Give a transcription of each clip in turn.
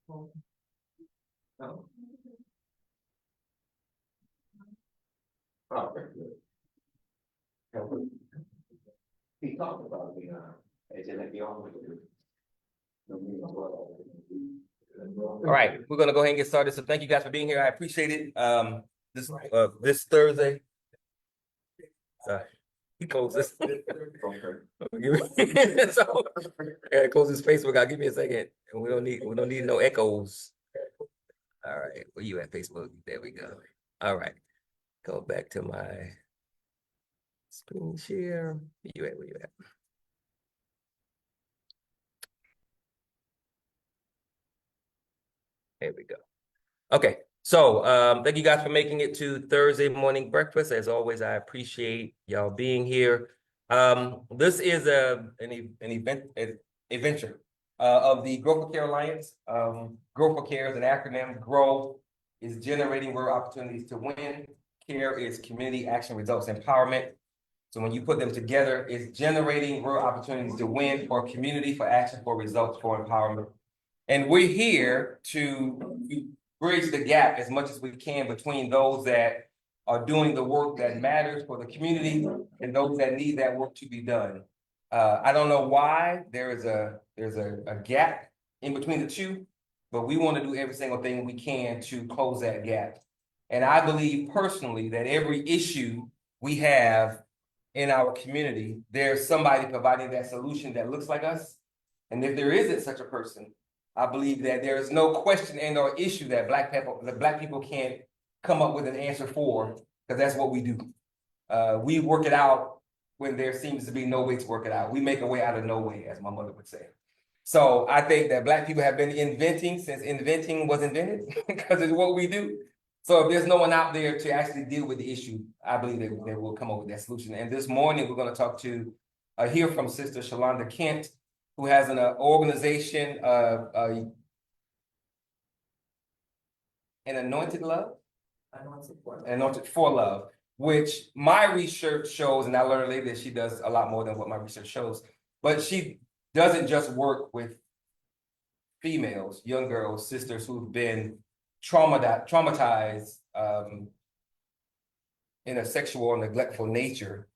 No. Oh, very good. He talked about the, all right, we're gonna go ahead and get started. So thank you guys for being here. I appreciate it. This Thursday. He closed this. So, yeah, close his Facebook out. Give me a second. And we don't need no echoes. All right, where you at, Facebook? There we go. All right, go back to my screen share. Where you at? Where you at? There we go. Okay, so thank you guys for making it to Thursday morning breakfast. As always, I appreciate y'all being here. This is an adventure of the Grow for Care Alliance. Grow for Care is an acronym. Grow is generating real opportunities to win. Care is community action results empowerment. So when you put them together, it's generating real opportunities to win for community, for action, for results, for empowerment. And we're here to bridge the gap as much as we can between those that are doing the work that matters for the community and those that need that work to be done. I don't know why there's a gap in between the two, but we want to do every single thing we can to close that gap. And I believe personally that every issue we have in our community, there's somebody providing that solution that looks like us. And if there isn't such a person, I believe that there is no question and or issue that black people can't come up with an answer for, because that's what we do. We work it out when there seems to be no way to work it out. We make a way out of no way, as my mother would say. So I think that black people have been inventing since inventing was invented, because it's what we do. So if there's no one out there to actually deal with the issue, I believe that they will come up with that solution. And this morning, we're going to talk to, hear from Sister Sholanda Kent, who has an organization, an Anointed Love, Anointed for Love, which my research shows, and I learned later that she does a lot more than what my research shows, but she doesn't just work with females, young girls, sisters who've been traumatized in a sexual or neglectful nature,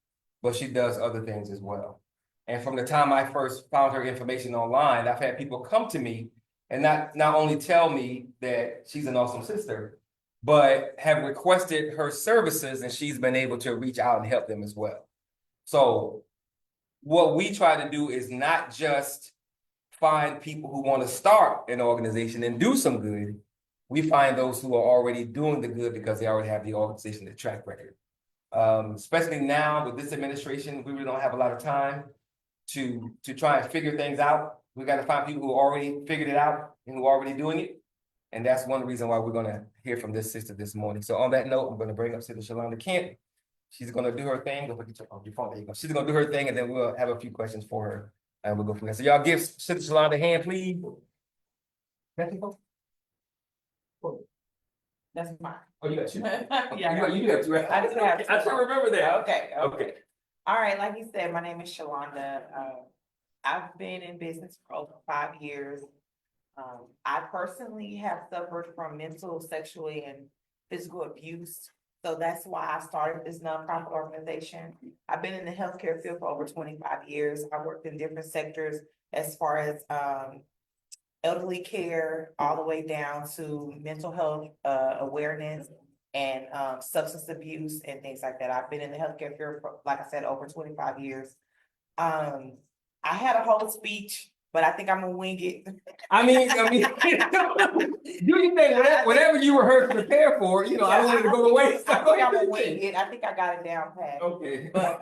but she does other things as well. And from the time I first found her information online, I've had people come to me and not only tell me that she's an awesome sister, but have requested her services, and she's been able to reach out and help them as well. So what we try to do is not just find people who want to start an organization and do some good. We find those who are already doing the good because they already have the organization, the track record. Especially now with this administration, we really don't have a lot of time to try and figure things out. We got to find people who already figured it out and who are already doing it. And that's one reason why we're going to hear from this sister this morning. So on that note, I'm going to bring up Sister Sholanda Kent. She's going to do her thing. Go get your phone. There you go. She's going to do her thing, and then we'll have a few questions for her, and we'll go from there. So y'all give Sister Sholanda a hand, please. That's mine. Oh, you got two? Yeah, you do have two, right? I just have two. I can't remember that. Okay. All right, like you said, my name is Sholanda. I've been in business for over 5 years. I personally have suffered from mental, sexually, and physical abuse. So that's why I started this nonprofit organization. I've been in the healthcare field for over 25 years. I worked in different sectors as far as elderly care, all the way down to mental health awareness and substance abuse and things like that. I've been in the healthcare field for, like I said, over 25 years. I had a whole speech, but I think I'm gonna wing it. I mean, do you think whatever you rehearsed to prepare for, I don't want it to go to waste. I think I'm gonna wing it. I think I got it down pat. Okay. But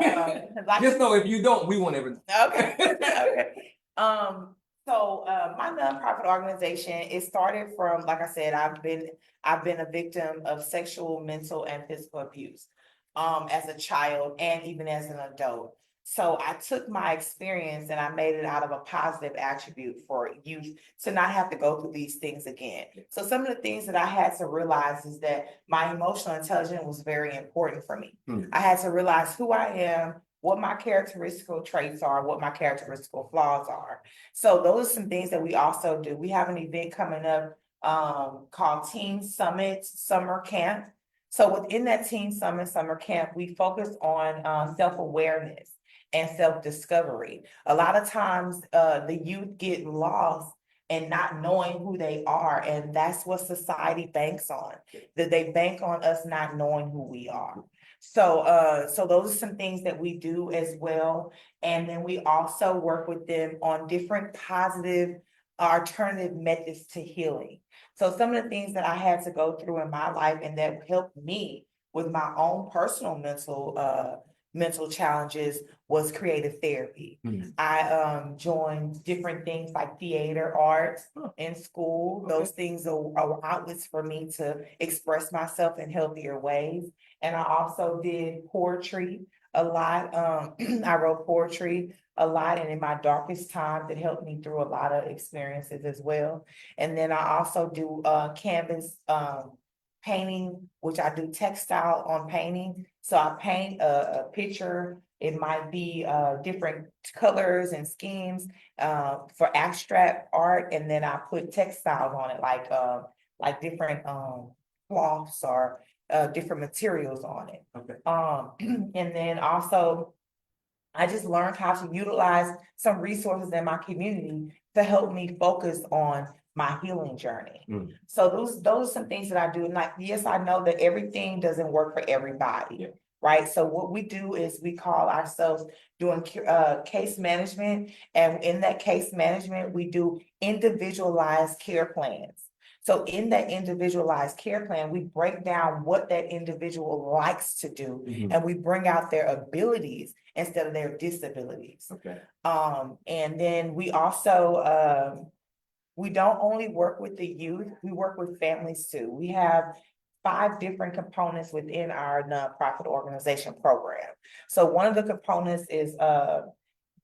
just know if you don't, we won't ever. Okay. Okay. So my nonprofit organization, it started from, like I said, I've been a victim of sexual, mental, and physical abuse as a child and even as an adult. So I took my experience and I made it out of a positive attribute for youth to not have to go through these things again. So some of the things that I had to realize is that my emotional intelligence was very important for me. I had to realize who I am, what my characteristical traits are, what my characteristical flaws are. So those are some things that we also do. We have an event coming up called Teen Summit Summer Camp. So within that Teen Summit Summer Camp, we focus on self-awareness and self-discovery. A lot of times the youth get lost and not knowing who they are, and that's what society banks on. That they bank on us not knowing who we are. So those are some things that we do as well. And then we also work with them on different positive alternative methods to healing. So some of the things that I had to go through in my life and that helped me with my own personal mental challenges was creative therapy. I joined different things like theater, art in school. Those things are outlets for me to express myself in healthier ways. And I also did poetry a lot. I wrote poetry a lot, and in my darkest times, it helped me through a lot of experiences as well. And then I also do canvas painting, which I do textile on painting. So I paint a picture. It might be different colors and schemes for abstract art, and then I put textiles on it, like different cloths or different materials on it. And then also I just learned how to utilize some resources in my community to help me focus on my healing journey. So those are some things that I do. And like, yes, I know that everything doesn't work for everybody. Right. So what we do is we call ourselves doing case management. And in that case management, we do individualized care plans. So in that individualized care plan, we break down what that individual likes to do, and we bring out their abilities instead of their disabilities. And then we also we don't only work with the youth, we work with families too. We have 5 different components within our nonprofit organization program. So one of the components is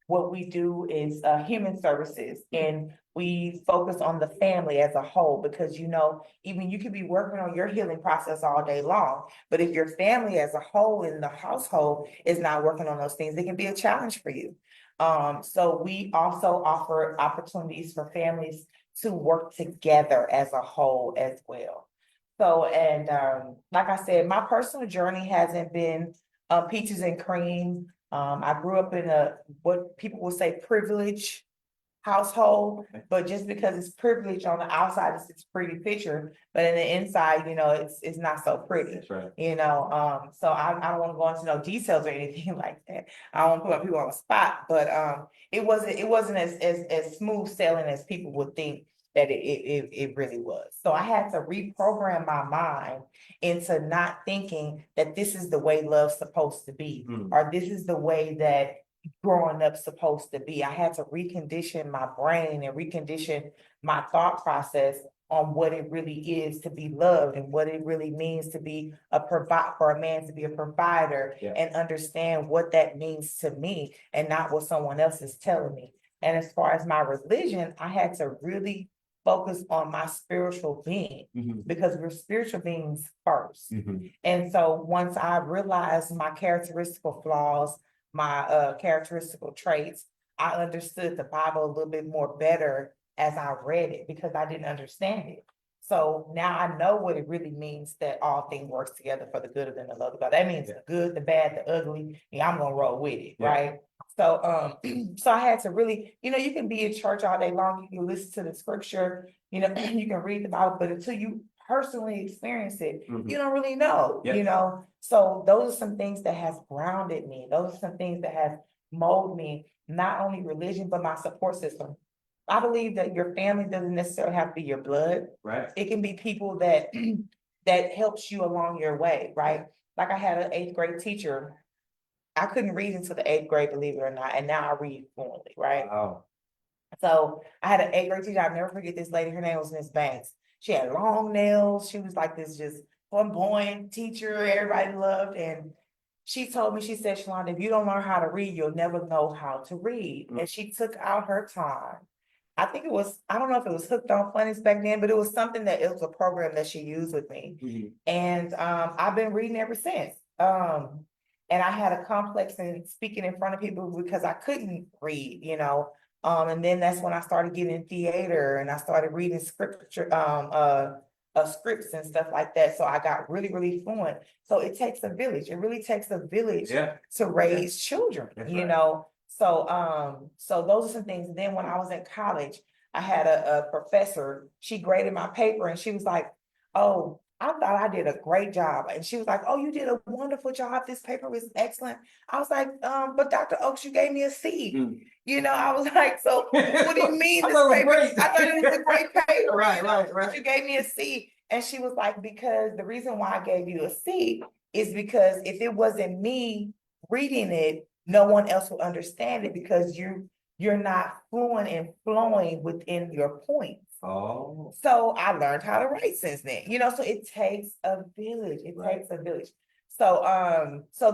what we do is human services, and we focus on the family as a whole, because even you could be working on your healing process all day long, but if your family as a whole in the household is not working on those things, it can be a challenge for you. So we also offer opportunities for families to work together as a whole as well. So, and like I said, my personal journey hasn't been peaches and cream. I grew up in what people would say privileged household, but just because it's privilege on the outside, it's a pretty picture, but in the inside, it's not so pretty. That's right. So I don't want to go into no details or anything like that. I don't want to put people on the spot, but it wasn't as smooth sailing as people would think that it really was. So I had to reprogram my mind into not thinking that this is the way love's supposed to be, or this is the way that growing up supposed to be. I had to recondition my brain and recondition my thought process on what it really is to be loved and what it really means to be for a man to be a provider, and understand what that means to me and not what someone else is telling me. And as far as my religion, I had to really focus on my spiritual being, because we're spiritual beings first. And so once I realized my characteristical flaws, my characteristical traits, I understood the Bible a little bit more better as I read it, because I didn't understand it. So now I know what it really means, that all things work together for the good of them that love God. That means the good, the bad, the ugly. I'm gonna roll with it, right? So so I had to really, you can be in church all day long, you can listen to the scripture, you can read the Bible, but until you personally experience it, you don't really know, So those are some things that has grounded me. Those are some things that has molded me, not only religion, but my support system. I believe that your family doesn't necessarily have to be your blood. Right. It can be people that that helps you along your way, right? Like I had an 8th grade teacher. I couldn't read until the 8th grade, believe it or not, and now I read fluently, right? Wow. So I had an 8th grade teacher. I'll never forget this lady. Her name was Miss Banks. She had long nails. She was like this just flamboyant teacher everybody loved. And she told me, she said, Sholanda, if you don't learn how to read, you'll never know how to read. And she took out her time. I think it was, I don't know if it was Hooked on Phonics back then, but it was something that it was a program that she used with me. And I've been reading ever since. And And I had a complex in speaking in front of people because I couldn't read, and then that's when I started getting in theater and I started reading scripture, scripts and stuff like that. So I got really, really fluent. So it takes a village. It really takes a village to raise children, That's you right. know. So those are some things. And then when I was in college, I had a professor, she graded my paper and she was like, "Oh, I thought I did a great job." And she was like, "Oh, you did a wonderful job. This paper was excellent." I was like, "But Dr. Oaks, you gave me a C." I was like, "So what do you mean I this thought it was paper? great. I thought it was a great paper." Right, right, But right. you gave me a C. And she was like, "Because the reason why I gave you a C is because if it wasn't me reading it, no one else will understand it because you're not fluent and flowing within your points." Oh. So I learned how to write since then, so it takes a village. It Right. takes a village. So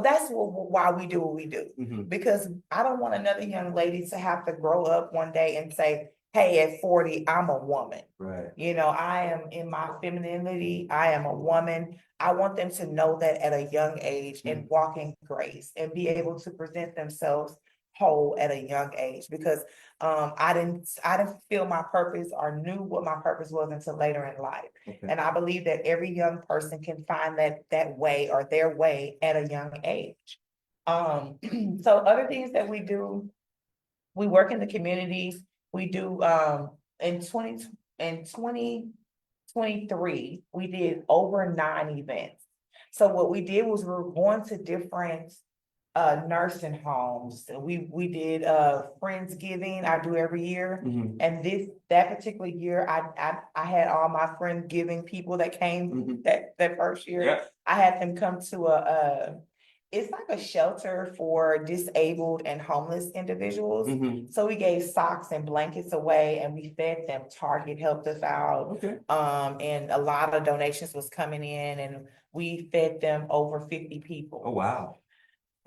that's why we do what we do, because I don't want another young lady to have to grow up one day and say, "Hey, at 40, I'm a woman." Right. I am in my femininity. I am a woman. I want them to know that at a young age and walk in grace and be able to present themselves whole at a young age, because I didn't feel my purpose or knew what my purpose was until later in life. Okay. And I believe that every young person can find that way or their way at a young age. So other things that we do, we work in the communities. We do in 2023, we did over 9 events. So what we did was we were going to different nursing homes. We did Friendsgiving, I do every year. And that particular year, I had all my Friendsgiving people that came that first year. Yeah. I had them come to it's like a shelter for disabled and homeless individuals. So we gave socks and blankets away and we fed them. Target helped us out. Okay. And a lot of donations was coming in and we fed them over 50 people. Oh, wow.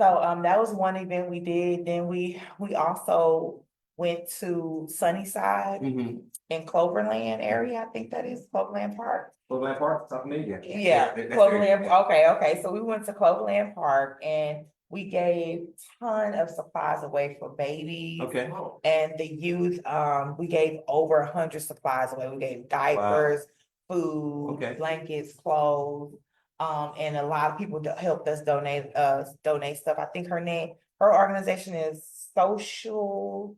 So that was one event we did. Then we also went to Sunnyside in Cloverland area. I think that is Cloverland Park. Cloverland Park, South Media. Yeah, Cloverland. Okay. So we went to Cloverland Park and we gave ton of supplies away for babies. Okay. And the youth. We gave over 100 supplies away. We gave diapers, food, blankets, clothes. And a lot of people helped us donate stuff. I think her organization is Social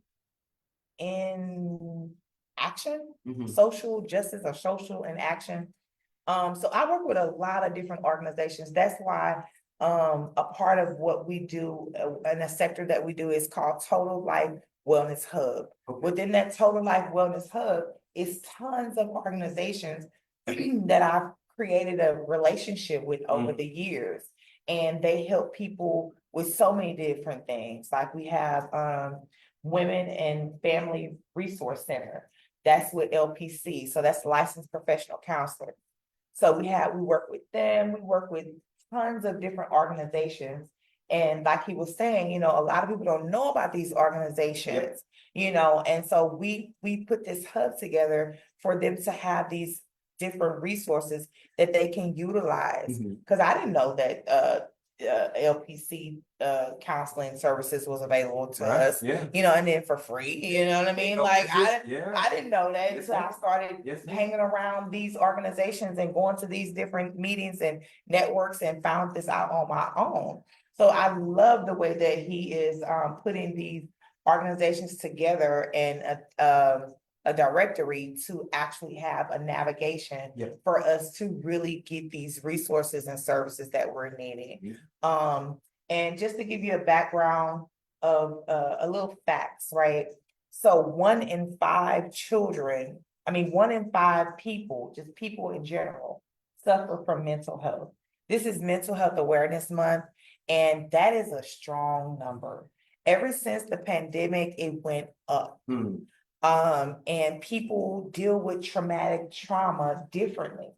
in Action, Social Justice or Social in Action. So I work with a lot of different organizations. That's why a part of what we do in a sector that we do is called Total Life Wellness Hub. Within that Total Life Wellness Hub is tons of organizations that I've created a relationship with over the years. And they help people with so many different things. Like we have Women and Family Resource Center. That's with LPC. So that's Licensed Professional Counselor. So we work with them. We work with tons of different organizations. And like he was saying, a lot of people don't know about these organizations, and so we put this hub together for them to have these different resources that they can utilize. Because I didn't know that LPC counseling services was available to us, and then for free, you know what I mean? Like I didn't know that until I started hanging around these organizations and going to these different meetings and networks and found this out on my own. So I love the way that he is putting these organizations together and a directory to actually have a navigation for us to really get these resources and services that we're needing. And just to give you a background of a little facts, right? So 1 in 5 children, 1 in 5 people, just people in general, suffer from mental health. This is Mental Health Awareness Month, and that is a strong number. Ever since the pandemic, it went up. And people deal with traumatic trauma differently.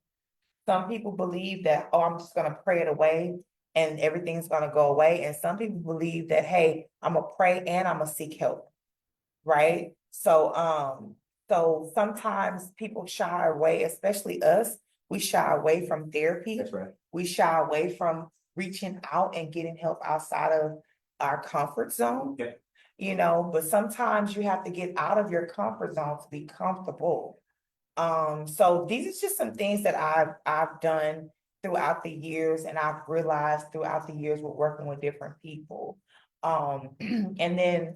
Some people believe that, oh, I'm just going to pray it away and everything's going to go away. And some people believe that, hey, I'm going to pray and I'm going to seek help. Right. So sometimes people shy away, especially us. We shy away from therapy. That's right. We shy away from reaching out and getting help outside of our comfort zone. Yeah. You know, but sometimes you have to get out of your comfort zone to be comfortable. So these are just some things that I've done throughout the years, and I've realized throughout the years with working with different people. And then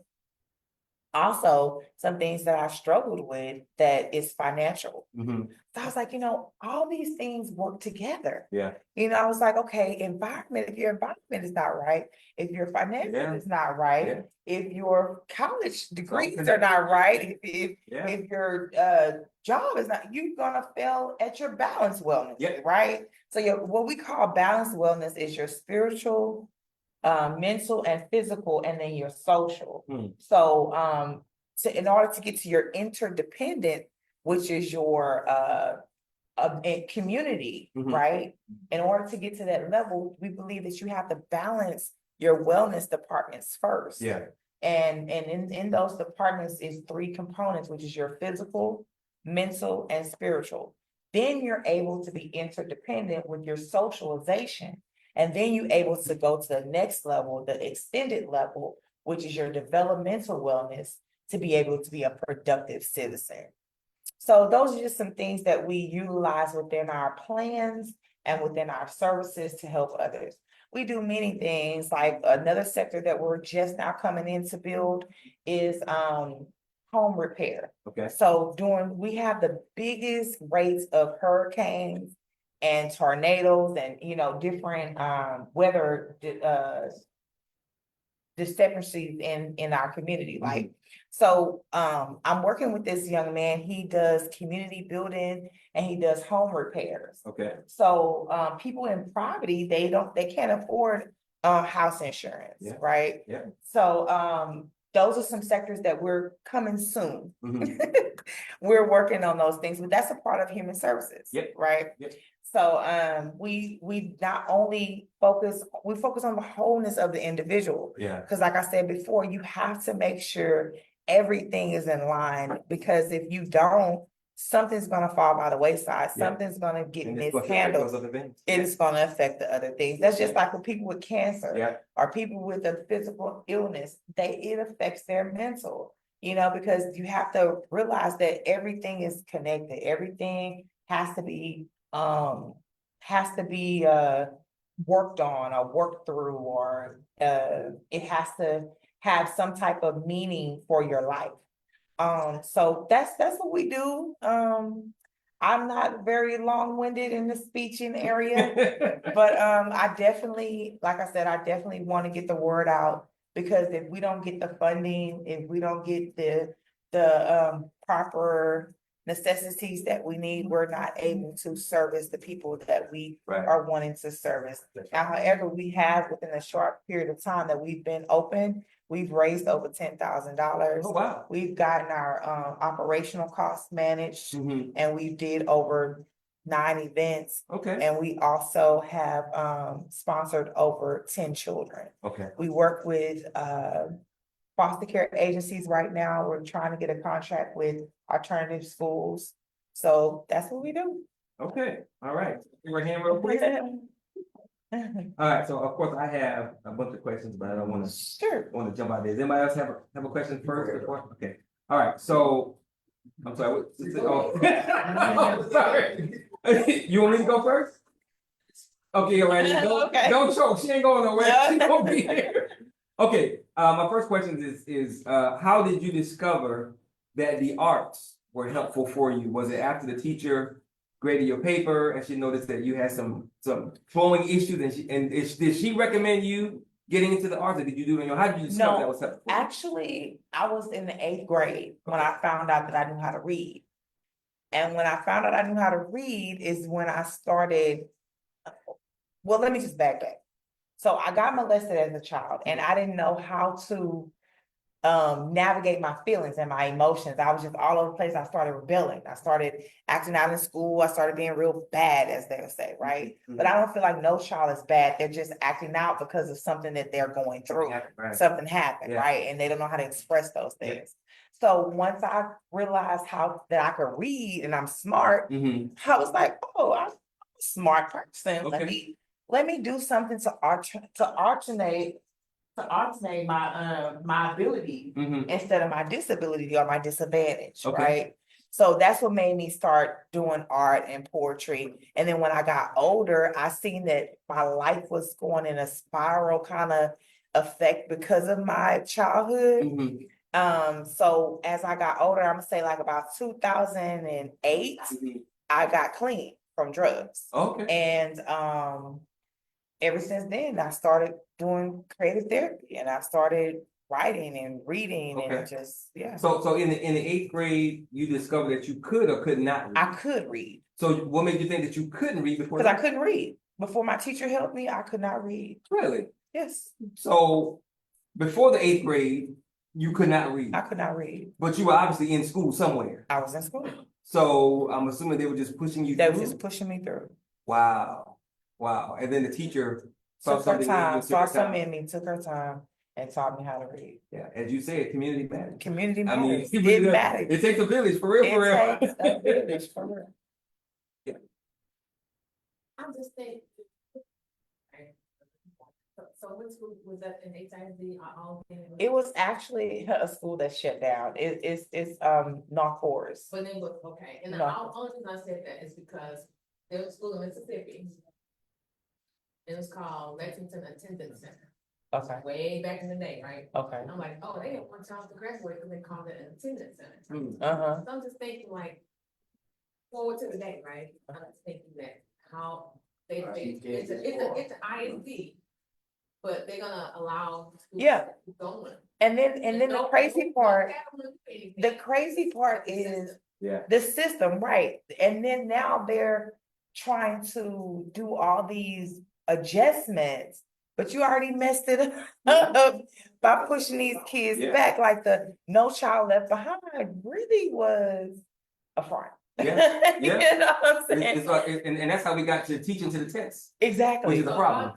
also some things that I struggled with that is financial. Mhm. So I was like, you know, all these things work together. Yeah. You know, I was like, okay, environment, if your environment is not right, if your financial Yeah. is not right, Yeah. if your college degrees connected. are not right, Yeah. if your job is not, you're gonna fail at your balanced wellness, Yeah. right? So your what we call balanced wellness is your spiritual, mental and physical, and then your social. So in order to get to your interdependent, which is your community, Mhm. right? In order to get to that level, we believe that you have to balance your wellness departments first. Yeah. And in those departments is three components, which is your physical, mental, and spiritual. Then you're able to be interdependent with your socialization. And then you're able to go to the next level, the extended level, which is your developmental wellness, to be able to be a productive citizen. So those are just some things that we utilize within our plans and within our services to help others. We do many things, like another sector that we're just now coming in to build is home repair. Okay. So we have the biggest rates of hurricanes and tornadoes and, you know, different weather discrepancies in our community. Like, so I'm working with this young man. He does community building and he does home repairs. Okay. So people in poverty, they can't afford house insurance, Yeah. right? Yeah. So those are some sectors that we're coming soon. Mhm. We're working on those things, but that's a part of human services, Yep. right? Yep. So we not only focus on the wholeness of the individual. Yeah. Because like I said before, you have to make sure everything is in line, because if you don't, something's gonna fall by the wayside, Yeah. something's gonna get And it's gonna affect mishandled. those other things. It is gonna affect the other things. That's just like with people with cancer. Yeah. Or people with a physical illness, it affects their mental, you know, because you have to realize that everything is connected. Everything has to be worked on or worked through, or it has to have some type of meaning for your life. So that's what we do. I'm not very long-winded in the speaking area, but I definitely, like I said, I definitely want to get the word out, because if we don't get the funding, if we don't get the proper necessities that we need, we're not able to service the people that we Right. are wanting to service. Now, however, we have, within a short period of time that we've been open, we've raised over $10,000. Oh, wow. We've gotten our operational costs managed, Mhm. and we did over 9 events. Okay. And we also have sponsored over 10 children. Okay. We work with foster care agencies right now. We're trying to get a contract with alternative schools. So that's what we do. Okay. All right. Your hand real quick. All right. So of course I have a bunch of questions, but I don't want to Sure. jump out there. Does anybody else have a question first before? Okay. All right. So I'm sorry. Oh, sorry. You want me to go first? Okay, Randy. Okay. Don't choke. She ain't going nowhere. She gonna be here. Okay. My first question is how did you discover that the arts were helpful for you? Was it after the teacher graded your paper and she noticed that you had some flowing issues, and did she recommend you getting into the arts, or did you do it on your own? How did you discover that was helpful? Actually, I was in the 8th grade when I found out that I knew how to read. And when I found out I knew how to read is when I started, well, let me just back up. So I got molested as a child, and I didn't know how to navigate my feelings and my emotions. I was just all over the place. I started rebelling. I started acting out in school. I started being real bad, as they would say, right? But I don't feel like no child is bad. They're just acting out because of something that they're going through. Something happened, right? And they don't know how to express those things. So once I realized that I could read and I'm smart, I was like, oh, I'm a smart person. Let me let me do something to alternate my ability Mhm. instead of my disability or my disadvantage, Okay. right? So that's what made me start doing art and poetry. And then when I got older, I seen that my life was going in a spiral kind of effect because of my childhood. Mhm. So as I got older, I'm gonna say like about 2008, Mhm. I got clean from drugs. Okay. And ever since then, I started doing creative therapy and I started writing and reading and Okay. just, yeah, So in the eighth grade, you discovered that you could or could not read. I could read So what made you think that you couldn't read before because I that? couldn't read. Before my teacher helped me, I could not read. Really? Yes, So before the eighth grade, you could not read, I could not read. but you were obviously in school somewhere. I was in school. So I'm assuming they were just pushing you They were through. just pushing me through. Wow. Wow. And then the teacher saw Took her something in you time, and took saw her something time. in me, took her time and taught me how to read. Yeah, as you said, community matters. Community I mean, matters. it really It does. matters. It takes a village for real, for It real. takes a village for real. I'm just thinking. So what school was that in HIV? All. It was actually a school that shut down. It's North Forest. But then, okay, and the No. only reason I said that is because there was a school in Mississippi. It was called Lexington Attendance Center, Okay, way back in the day, right? okay. And I'm like, oh, they didn't want y'all to graduate because they called it an attendance center. Uh-huh. So I'm just thinking like, forward to the day, right? I'm just thinking that how it's an ISD. But they're gonna allow. schools Yeah. to keep going. And then the Don't- crazy don't part, have them do anything. the crazy part The is system. Yeah. the system, right? And then now they're trying to do all these adjustments, but you already messed it up by pushing these kids Yeah. back. Like the No Child Left Behind really was a front. Yeah, You yeah. know what I'm saying? It's like, and that's how we got to teaching to the test, which Exactly. is a problem.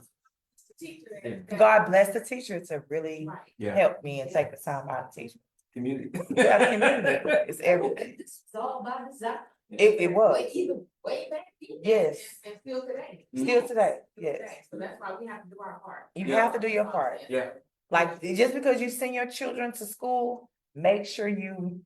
Teacher. Yeah. God bless the teacher to really Right. Yeah. help me and take the time out to teach me. Community. Yeah, community, it's everything. It's all by design. It was, Way, even way back. then, Yes. And still today. still today, Still yes. today. So that's why we have to do our part. You Yeah. have to do your part. Yeah. Like, just because you send your children to school, make sure you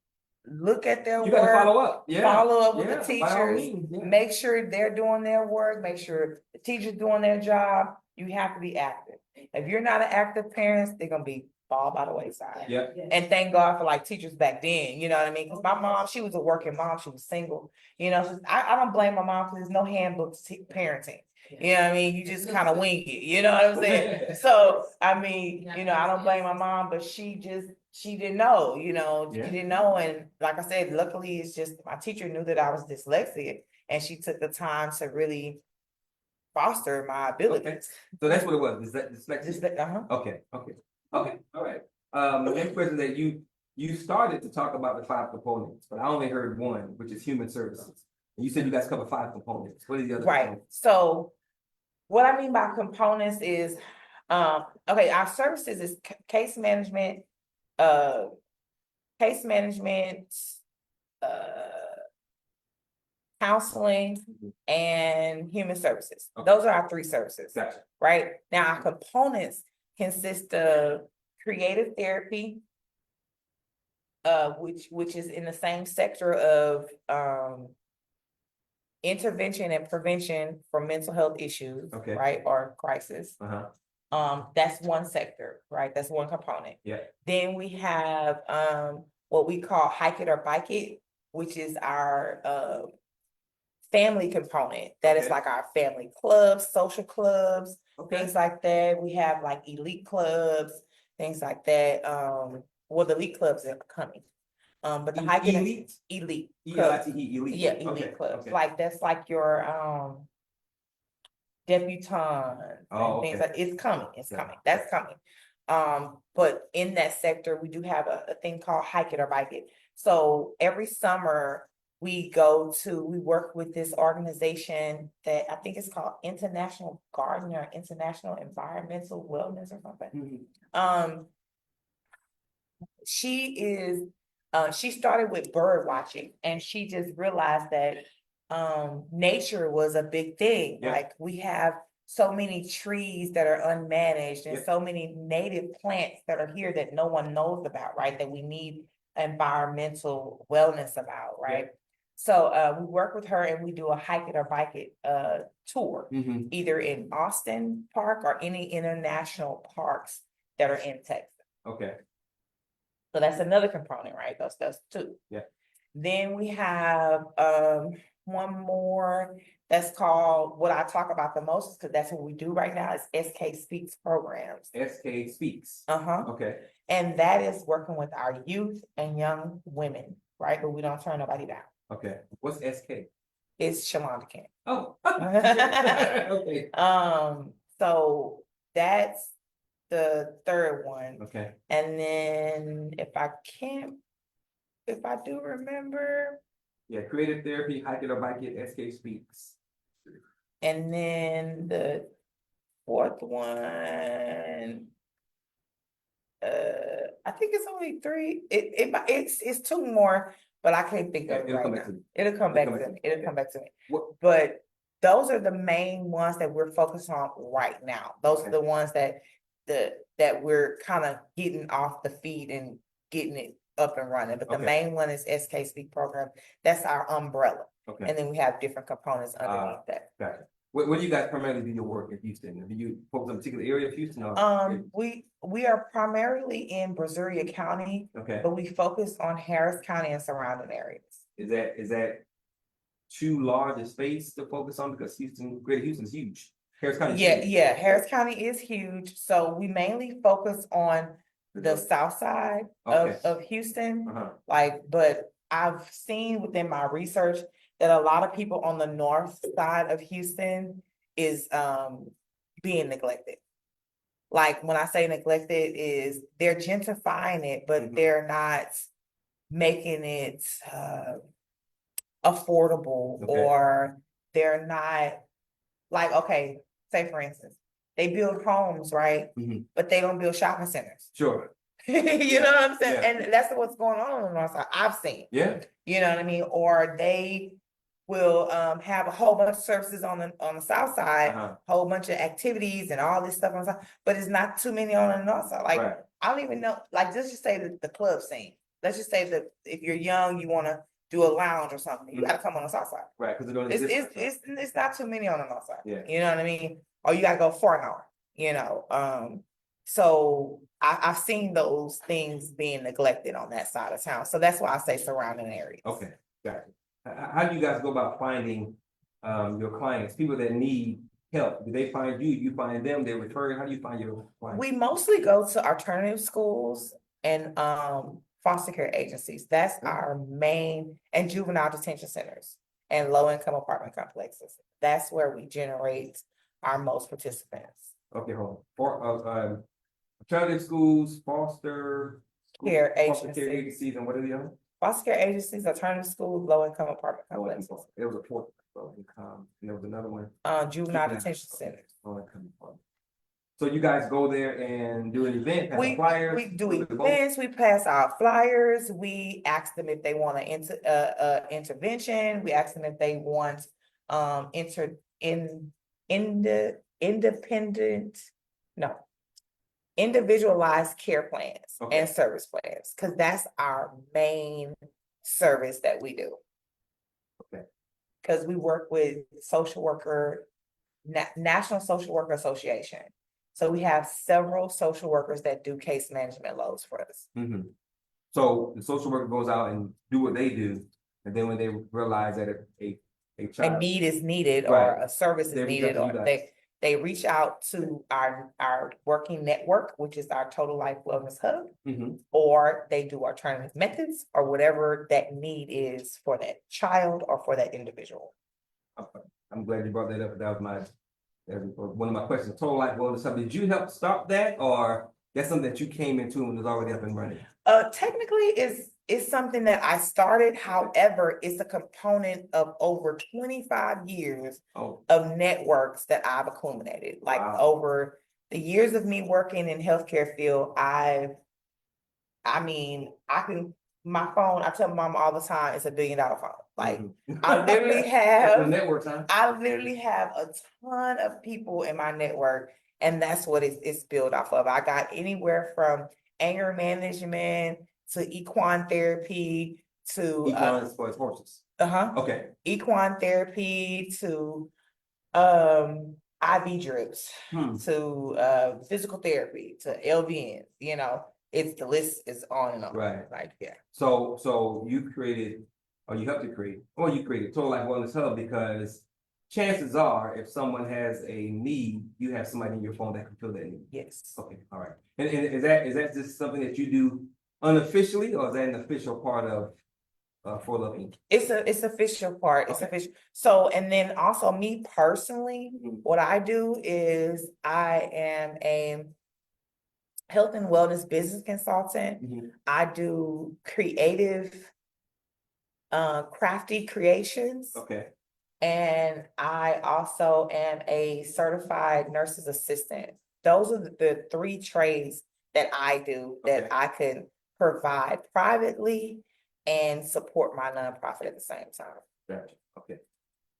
look at their You gotta work. follow up. Yeah. Follow up with the Yeah, by all teachers, means, yeah. make sure they're doing their work, make sure the teacher's doing their job. You have to be active. If you're not an active parent, they're gonna be fall by the wayside. Yeah. And thank God for like teachers back then, you know what I mean? Cause my mom, she was a working mom, she was single, you know, I don't blame my mom, cause there's no handbook to parenting. You know what I mean? You just kind of wing it, you know what I'm saying? So, I mean, you know, I don't blame my mom, but she didn't know, you know, Yeah. she didn't know. And like I said, luckily it's just, my teacher knew that I was dyslexic and she took the time to really foster my abilities. So that's what it was. Is that dyslexia? Uh-huh. Okay, okay, okay, all right. The next question that you started to talk about the 5 components, but I only heard one, which is human services. And you said you guys cover 5 components. What are the other? Right, components? so what I mean by components is, okay, our services is case management, uh, counseling and human services. Okay. Those are our 3 services, Gotcha. right? Now, our components consist of creative therapy, which is in the same sector of, intervention and prevention for mental health issues, Okay. right, or crisis. Uh-huh. That's one sector, right? That's one component. Yeah. Then we have what we call Hike It or Bike It, which is our family component. That is Okay. like our family clubs, social clubs, Okay. things like that. We have like elite clubs, things like that. Well, the elite clubs are coming. But the Hike It Elite? elite E-L-I-T-E, clubs. elite. Yeah, elite Okay, clubs. okay. Like that's like your debutantes Oh, and things okay. like it's coming, it's Yeah. coming, that's coming. But in that sector, we do have a thing called Hike It or Bike It. So every summer we work with this organization that I think it's called International Garden or International Environmental Wellness or something. Mhm. She started with bird watching and she just realized that nature was a big thing. Yeah. Like we have so many trees that are unmanaged and Yep. so many native plants that are here that no one knows about, right? That we need environmental wellness about, right? So we work with her and we do a hike it or bike it tour, Mm-hmm. either in Austin Park or any international parks that are in Texas. Okay. So that's another component, right? That's two. Yeah. Then we have one more that's called, what I talk about the most, because that's what we do right now, is SK Speaks programs. SK Speaks. Uh-huh. Okay. And that is working with our youth and young women, right? But we don't turn nobody down. Okay. What's SK? It's Sholanda Camp. Oh. Okay. So that's the third one. Okay. And then if I do remember, Yeah, creative therapy, hike it or bike it, SK Speaks. and then the fourth one, I think it's only three. It's two more, but I can't think of it It'll right come now. back to me. It'll come back to me. It'll Yeah. come back to me. What, But those are the main ones that we're focused on right now. Those are Okay. the ones that we're kind of getting off the feet and getting it up and running. But the Okay. main one is SK Speak program. That's our umbrella. okay. And then we have different components underneath that. Gotcha. Where do you guys primarily do your work in Houston? Do you focus on a particular area of Houston or? We are primarily in Brazoria County, Okay. but we focus on Harris County and surrounding areas. Is that too large a space to focus on because Greater Houston's huge. Harris County. Yeah, Harris County is huge, so we mainly focus on the south side Okay. of Houston. Uh-huh. But I've seen within my research that a lot of people on the north side of Houston is being neglected. Like when I say neglected is they're gentrifying it, but Mhm. they're not making it affordable, Okay. or they're not like, okay, say for instance, they build homes, right? Mhm. But they don't build shopping centers. Sure. You know what I'm saying? Yeah. And that's what's going on the north side. I've seen. Yeah. You know what I mean? Or they will have a whole bunch of services on the south side, Uh-huh. whole bunch of activities and all this stuff on the side, but it's not too many on the north side. Like Right. I don't even know, like let's just say the club scene. Let's just say that if you're young, you want to do a lounge or something, you gotta come on the south side. Right. Because it don't exist. It's not too many on the north side. Yeah. You know what I mean? Or you gotta go for an hour, you know. So I've seen those things being neglected on that side of town. So that's why I say surrounding areas. Okay. Got it. How do you guys go about finding your clients, people that need help? Do they find you? You find them? They refer? How do you find your clients? We mostly go to alternative schools and foster care agencies. That's our main, and juvenile detention centers and low-income apartment complexes. That's where we generate our most participants. Okay, hold on. For alternative schools, foster Care foster care agencies. agencies, and what are the other? Foster care agencies, alternative schools, low-income apartment complexes, It was a fourth, and there was another one. juvenile detention centers. Low-income apartment. So you guys go there and do an event, pass We flyers? we do the vote? events, we pass out flyers, we ask them if they want an intervention, we ask them if they want individualized care plans Okay. and service plans, because that's our main service that we do. Okay. Because we work with National Social Worker Association. So we have several social workers that do case management loads for us. Mhm. So the social worker goes out and do what they do, and then when they realize that a A child. need is needed, or Right. a service is They reach out needed, to you or guys. they reach out to our working network, which is our Total Life Wellness Hub, Mhm. or they do alternative methods, or whatever that need is for that child or for that individual. Okay. I'm glad you brought that up. That was one of my questions. Total Life Wellness Hub. Did you help start that, or that's something that you came into and was already up and running? Technically is something that I started. However, it's a component of over 25 years Oh, of networks that I've accumulated. Like Wow. over the years of me working in healthcare field, my phone, I tell my mom all the time, it's $1 billion phone. Like, Mhm. I literally The have, network time. I literally have a ton of people in my network, and that's what it's built off of. I got anywhere from anger management to equine therapy to Equine is for horses. Okay. equine therapy to IV drips Hmm. to physical therapy to LVN, it's the list is on and on. Right. Like, yeah. So you created, or you helped to create, or you created Total Life Wellness Hub because chances are, if someone has a need, you have somebody in your phone that can fill that need. Yes. Okay, all right. And is that just something that you do unofficially, or is that an official part of For Love Inc.? It's official part. It's Okay. official. So, and then also me personally, Mhm. what I do is I am a health and wellness business consultant. Mhm. I do creative, crafty creations. Okay. And I also am a certified nurse's assistant. Those are the three trades that I do that Okay. I can provide privately and support my nonprofit at the same time. Gotcha. Okay.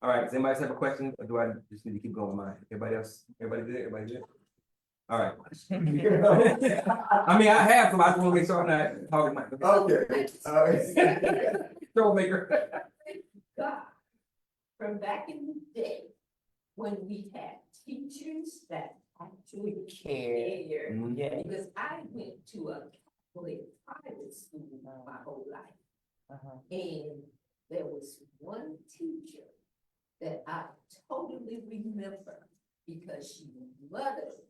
All right. Does anybody else have a question, or do I just need to keep going with mine? Everybody else? Everybody good? Everybody good? All right. I mean, I have some. I just want to make sure I'm not talking my. Okay. All right. Troublemaker. God, from back in the day, when we had teachers that actually cared. Mhm. Yeah. Because I went to a Catholic private school my whole life, Uh-huh. and there was one teacher that I totally remember because she mothered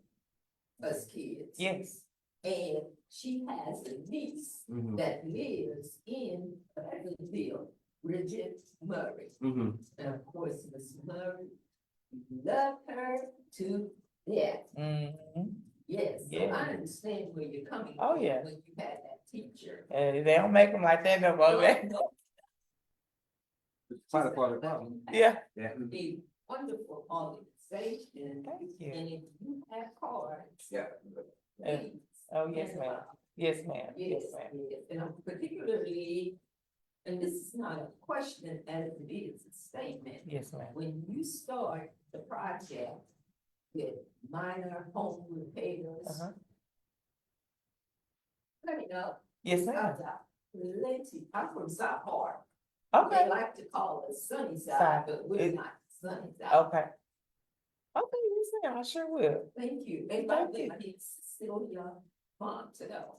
us kids. Yes. And she has a niece Mhm. that lives in Evansville, Bridget Murray. Mhm. And of course, Miss Murray loved her to death. Mhm. Yes, so Yeah. I understand where you're coming Oh, from yeah. when you had that teacher. They don't make them like that no more, man. It's part of the problem. Yeah. Yeah. A wonderful organization, Thank you. and if you have cards. Yeah. please Oh, yes, hand them ma'am. out. Yes, ma'am. Yes, Yes, ma'am. yes, and I'm particularly, and this is not a question as it is a statement. Yes, ma'am. When you start the project with minor home repairs, Uh-huh. let me know. Yes, ma'am. I've got plenty. I'm from South Park. Okay. They like to call it sunny Side. side, but we're It- not sunny side. Okay. Okay, yes, ma'am. I sure will. Thank you. And by Thank the way, you. my name is Sylvia Fontenot.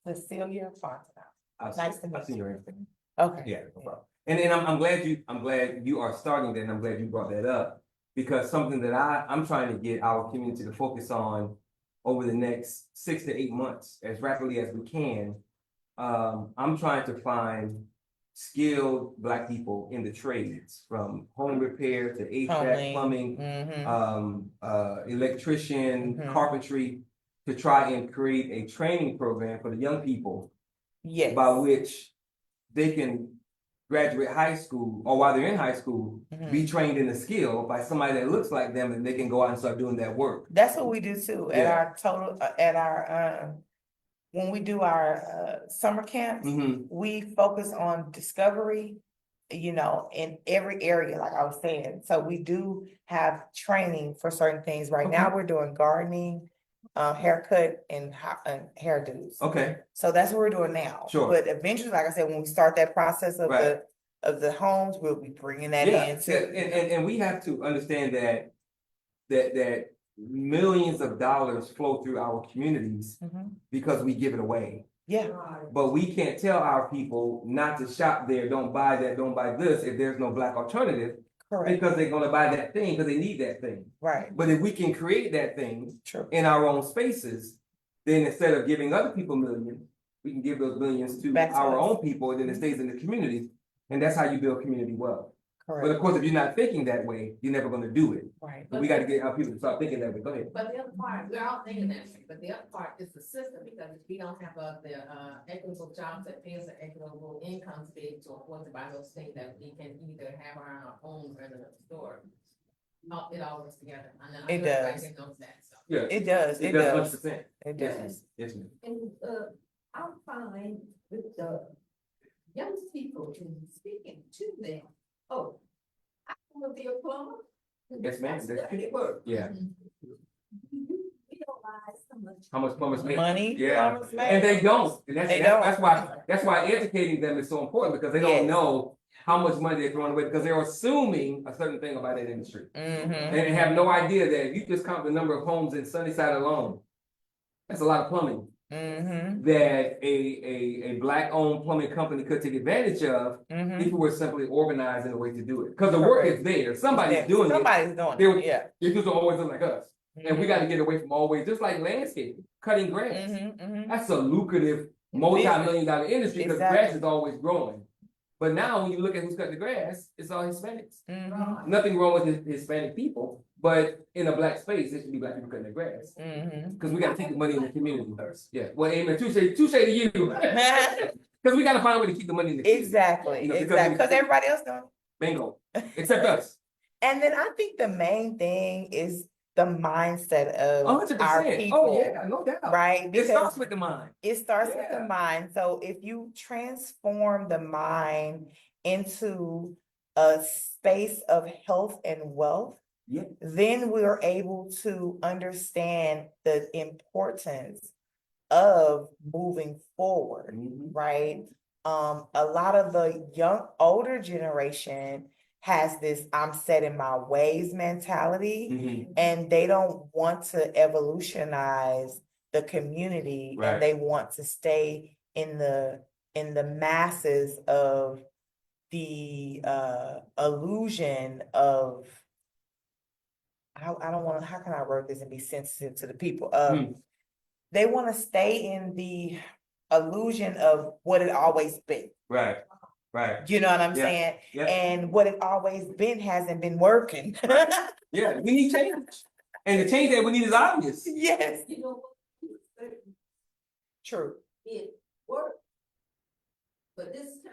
Cecilia Fontenot. I've Nice seen- to meet I've seen your everything. Okay. Yeah, no problem. And I'm glad you are starting that, and I'm glad you brought that up. Because something that I'm trying to get our community to focus on over the next 6 to 8 months, as rapidly as we can. I'm trying to find skilled Black people in the trades, from home repair to HVAC, plumbing, electrician, Mhm. carpentry, to try and create a training program for the young people Yes. by which they can graduate high school, or while they're in high school, Mhm. be trained in a skill by somebody that looks like them, and they can go out and start doing that work. That's what we do too, at Yeah. our total, when we do our summer camps, Mhm. we focus on discovery, in every area, like I was saying. So we do have training for certain things. Right now, Okay. we're doing gardening, haircut and hairdos. Okay, So that's what we're doing now. Sure. But eventually, like I said, when we start that process of Right. the homes, we'll be bringing that yeah, in too. and we have to understand that millions of dollars flow through our communities Mhm. because we give it away. Yeah, But we can't tell our people not to shop there, don't buy that, don't buy this, if there's no Black alternative, correct, because they're gonna buy that thing because they need that thing. right, But if we can create that thing true. in our own spaces, then instead of giving other people millions, we can give those millions to Back to our us. own people, and then it stays in the community. And that's how you build community wealth. But of Correct, course, if you're not thinking that way, you're never gonna do it. right. But we gotta get our people to start thinking that way. Go ahead. But the other part, we're all thinking that way, but the other part is the system, because if we don't have the equitable jobs that pay us an equitable income to be able to afford to buy those things that we can either have our own resident store. It all works together. I know It everybody does. here knows that, so. Yeah. It does, it does, 100%. it Yes, does. Yes, ma'am. And I'm fine with the young people and speaking to them. Oh, I want to be a plumber. Yes, ma'am. That's dirty work. Yeah. Do you realize How much plumbers make? Money. Yeah. plumbers make. And they don't. And They don't. that's why educating them is so important, because they don't Yes. know how much money they're throwing away, because they're assuming a certain thing about that industry. Mm-hmm. And have no idea that if you just count the number of homes in Sunnyside alone, that's a lot of plumbing Mm-hmm. that a black-owned plumbing company could take advantage of Mm-hmm. if we were simply organized in a way to do it. Because the work is there. Somebody's doing it. Somebody's doing They're- it, yeah. It just don't always look like us. And we got to get away from always, just like landscaping, cutting grass. Mm-hmm, mm-hmm. That's a lucrative, multi-million-dollar industry, because Exactly. grass is always growing. But now, when you look at who's cutting the grass, it's all Hispanics. Mm-hmm. Nothing wrong with Hispanic people, but in a black space, it should be black people cutting their grass. Mm-hmm. Because we got to take the money in the community first. Yeah. Well, amen. Touche to you. Because we got to find a way to keep the money in the community. Exactly, You know, because exactly, because everybody else doing it. Bingo. Except us. And then I think the main thing is the mindset of 100%. our people. Oh, yeah, no doubt. Right? It starts Because with the mind. it starts with the Yeah. mind. So if you transform the mind into a space of health and wealth, Yeah. then we're able to understand the importance of moving forward, Mhm. right? A lot of the older generation has this "I'm set in my ways" mentality, Mhm. and they don't want to evolutionize the community, Right. and they want to stay in the masses of the illusion of, I don't want to, how can I word this and be sensitive to the people? They want to stay in the illusion of what it always been. Right. Right. You know what I'm Yeah, saying? yeah. And what it always been hasn't been working. Yeah. We need change. And the change that we need is obvious. Yes, You know, true, it worked. But this time,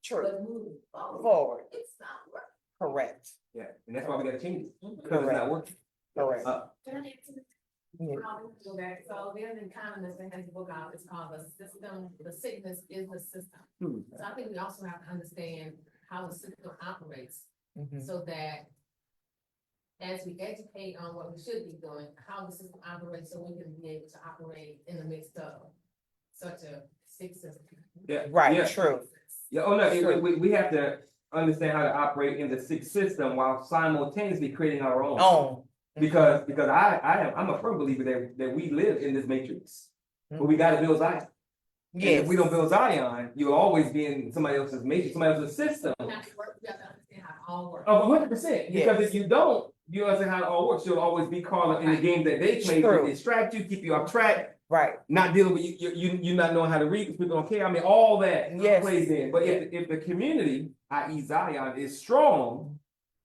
true, but moving forward, it's not working. correct, Yeah. And that's why we got to change it. Because it's Correct. not working. correct. Yeah. Go back, so there's an economist that has a book out, it's called The Sickness is the System. Hmm. So I think we also have to understand how the system operates, Mhm. so that as we educate on what we should be doing, how the system operates, so we can be able to operate in the midst of such a sick system. Yeah. Right, Yeah. true, Yeah. Oh, no. True. We have to understand how to operate in the sick system while simultaneously creating our own. on. Because I'm a firm believer that we live in this matrix, but we got to build Zion. And Yes. if we don't build Zion, you'll always be in somebody else's matrix, somebody else's system. We have to understand how it all works. Oh, 100%. Because Yes. if you don't, you understand how it all works. You'll always be caught up in the game that they play to True. distract you, keep you off track, Right, not dealing with you not knowing how to read because people don't care. I mean, all that Yes. plays in. But if the community, i.e. Zion, is strong,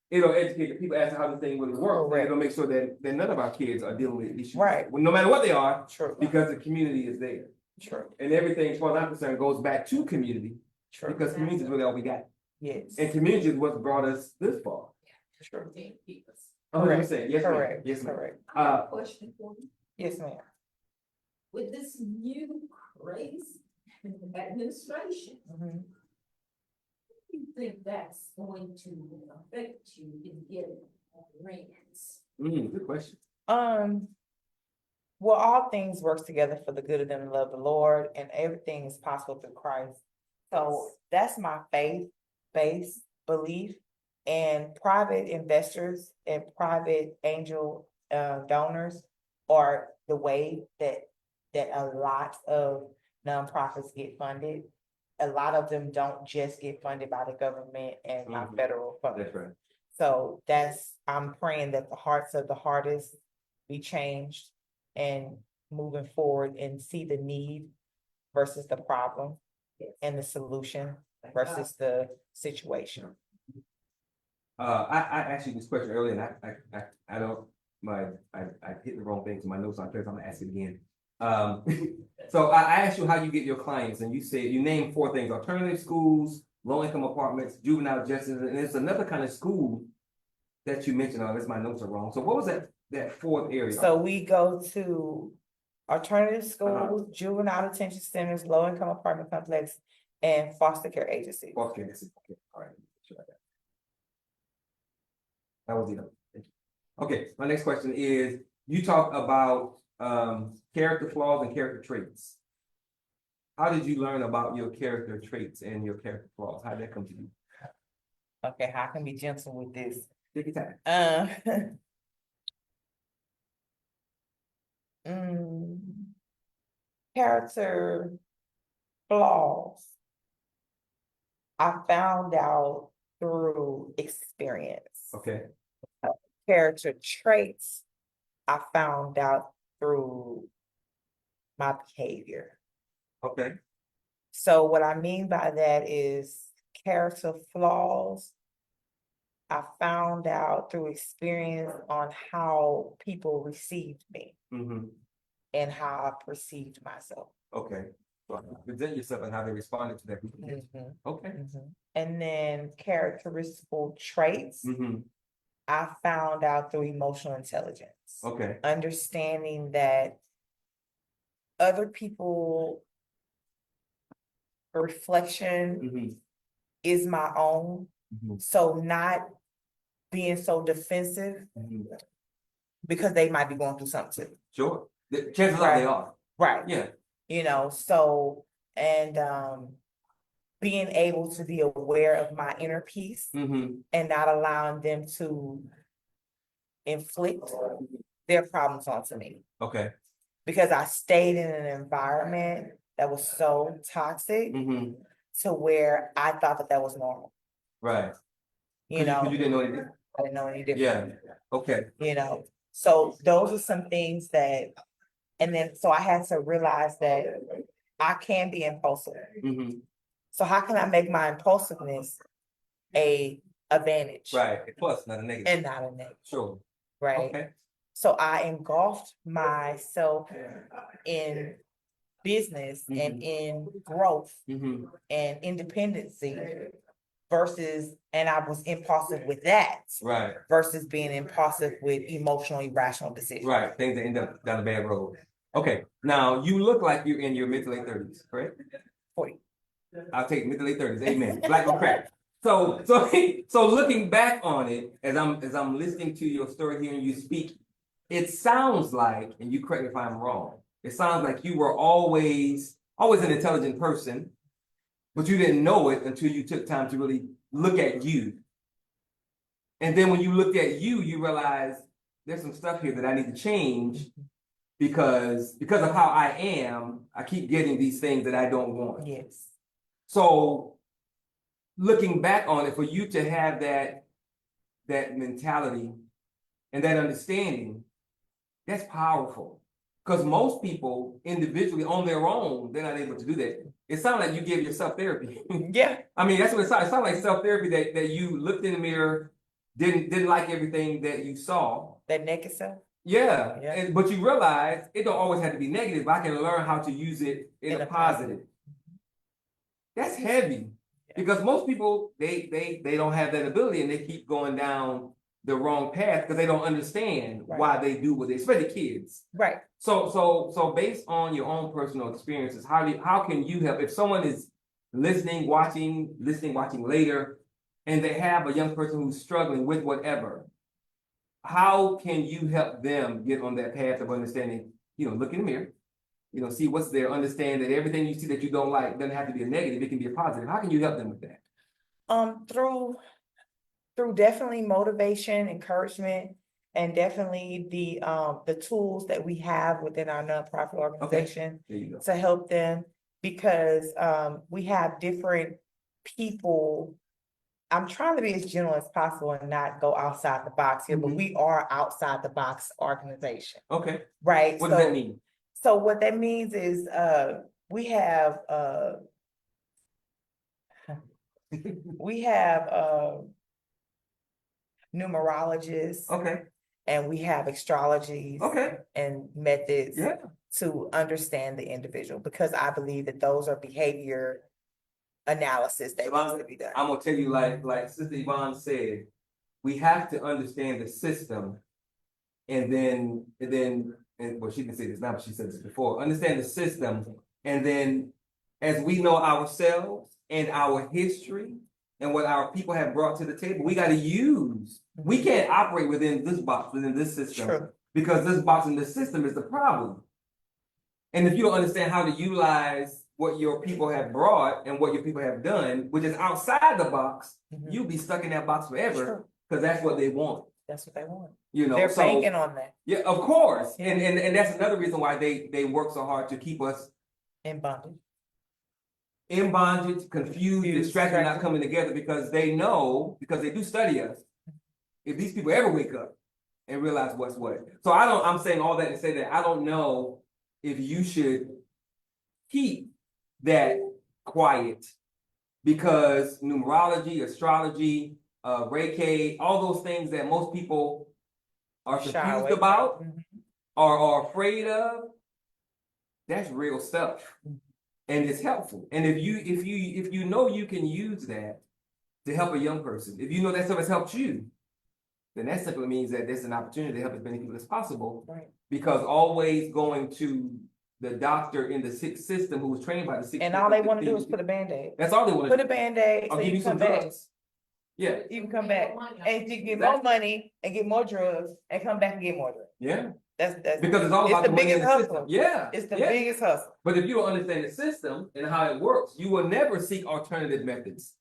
it'll educate the people as to how the thing really works. And Correct. it'll make sure that none of our kids are dealing with issues. Right. No matter what they are, true, because the community is there. true, And everything, as far as I'm concerned, goes back to community, true, because community is really all we got. yes, And community is what brought us this far. true, Keep us. 100%. Yes, ma'am. correct, Yes, ma'am. correct, I have a question for you. yes, ma'am. With this new crazy administration, Mhm. do you think that's going to affect you in getting grants? Good question. Well, all things work together for the good of them that love the Lord, and everything is possible through Christ. So that's my faith-based belief. And private investors and private angel donors are the way that a lot of nonprofits get funded. A lot of them don't just get funded by the government and by Mhm. federal funding. That's right. So I'm praying that the hearts of the hardest be changed and moving forward and see the need versus the problem and the solution versus the situation. I asked you this question earlier, and I don't, I hit the wrong thing, so my notes aren't clear, so I'm gonna ask it again. So I asked you how you get your clients, and you said, you named 4 things: alternative schools, low-income apartments, juvenile justice, and there's another kind of school that you mentioned, unless my notes are wrong. So what was that 4th area? So we go to alternative schools, juvenile detention centers, low-income apartment complex, and foster care agencies. Okay, this is, okay, all right. Sure I got it. That was enough. Thank you. Okay, my next question is, you talk about character flaws and character traits. How did you learn about your character traits and your character flaws? How did that come to you? Okay, how can I be gentle with this? Take your time. mm, Character flaws. I found out through experience. Okay, Character traits, I found out through my behavior. okay, So what I mean by that is character flaws. I found out through experience on how people received me mm-hmm, and how I perceived myself. okay. So present yourself and how they responded to that. Mhm, Okay. mhm. And then characteristical traits, Mm-hmm, I found out through emotional intelligence. okay, Understanding that other people reflection mm-hmm, is my own. mm-hmm, So not being so defensive mm-hmm. because they might be going through something too. Sure, the chances are they are, Right. yeah, You know, so, and being able to be aware of my inner peace mm-hmm, and not allowing them to inflict their problems onto me. okay, Because I stayed in an environment that was so toxic mm-hmm, to where I thought that that was normal, right. you know, You didn't know anything? I didn't know any different. Yeah, okay, You know, so those are some things that, and then, so I had to realize that I can be impulsive. mm-hmm, So how can I make my impulsiveness a advantage? right, a plus, not a negative, And not a negative, sure, right? okay, So I engulfed myself in business and in growth mm-hmm, and independency versus, and I was impulsive with that right, versus being impulsive with emotionally rational decisions. right, things that end up down the bad road. Okay, now, you look like you're in your mid to late 30s, correct? 40. I'll take mid to late 30s, amen, black on crack. So looking back on it, as I'm listening to your story, hearing you speak, it sounds like, and you correct me if I'm wrong, it sounds like you were always an intelligent person, but you didn't know it until you took time to really look at you. And then when you looked at you, you realized there's some stuff here that I need to change because of how I am, I keep getting these things that I don't want. Yes. So looking back on it, for you to have that mentality and that understanding, that's powerful. Because most people individually on their own, they're not able to do that. It sounds like you give yourself therapy. Yeah. I mean, that's what it sounds. It sounds like self-therapy that you looked in the mirror, didn't like everything that you saw. That naked self. Yeah. Yeah. But you realize it don't always have to be negative. I can learn how to use it in a positive. That's heavy. Yeah. Because most people, they don't have that ability and they keep going down the wrong path because they don't understand why they do what they, especially kids. Right. So based on your own personal experiences, how can you help if someone is listening, watching later, and they have a young person who's struggling with whatever? How can you help them get on that path of understanding? Look in the mirror, see what's there, understand that everything you see that you don't like doesn't have to be a negative, it can be a positive. How can you help them with that? Through definitely motivation, encouragement, and definitely the tools that we have within our nonprofit organization There you go. to help them, because we have different people. I'm trying to be as general as possible and not go outside the box here, but we are outside the box organization, Okay. right? What does that mean? So what that means is we have numerologists. Okay. And we have astrologies. Okay. And methods. Yeah. To understand the individual, because I believe that those are behavior analysis that needs to be done. I'm gonna tell you, like Sister Yvonne said, we have to understand the system, and well, she didn't say this now, but she said this before. Understand the system, and then as we know ourselves and our history and what our people have brought to the table, we gotta use. We can't operate within this box, within this system. True. Because this box in this system is the problem. And if you don't understand how to utilize what your people have brought and what your people have done, which is outside the box, Mhm. you'll be stuck in that box forever, Sure. because that's what they want. That's what they want. You know, They're so banking on that yeah, of course. Yeah. And that's another reason why they work so hard to keep us in bondage. in bondage, confused, distracted, not distracted. coming together, because they know, because they do study us, if these people ever wake up and realize what's what. So I'm saying all that to say that I don't know if you should keep that quiet, because numerology, astrology, Reiki, all those things that most people are Shy confused away. about, Mhm. are afraid of, that's real stuff. And it's helpful. And if you know you can use that to help a young person, if you know that stuff has helped you, then that simply means that there's an opportunity to help as many people as possible. Right. Because always going to the doctor in the sick system who was trained by the sick And all they want to do is put a Band-Aid. That's all they want Put to a do. Band-Aid so I'll give you you can some come back. drugs. Yeah, You can come back and you get more money and get more drugs and come back and get more drugs. yeah. That's Because it's all about the the money in biggest the system. hustle. Yeah. It's the yeah. biggest hustle. But if you don't understand the system and how it works, you will never seek alternative methods,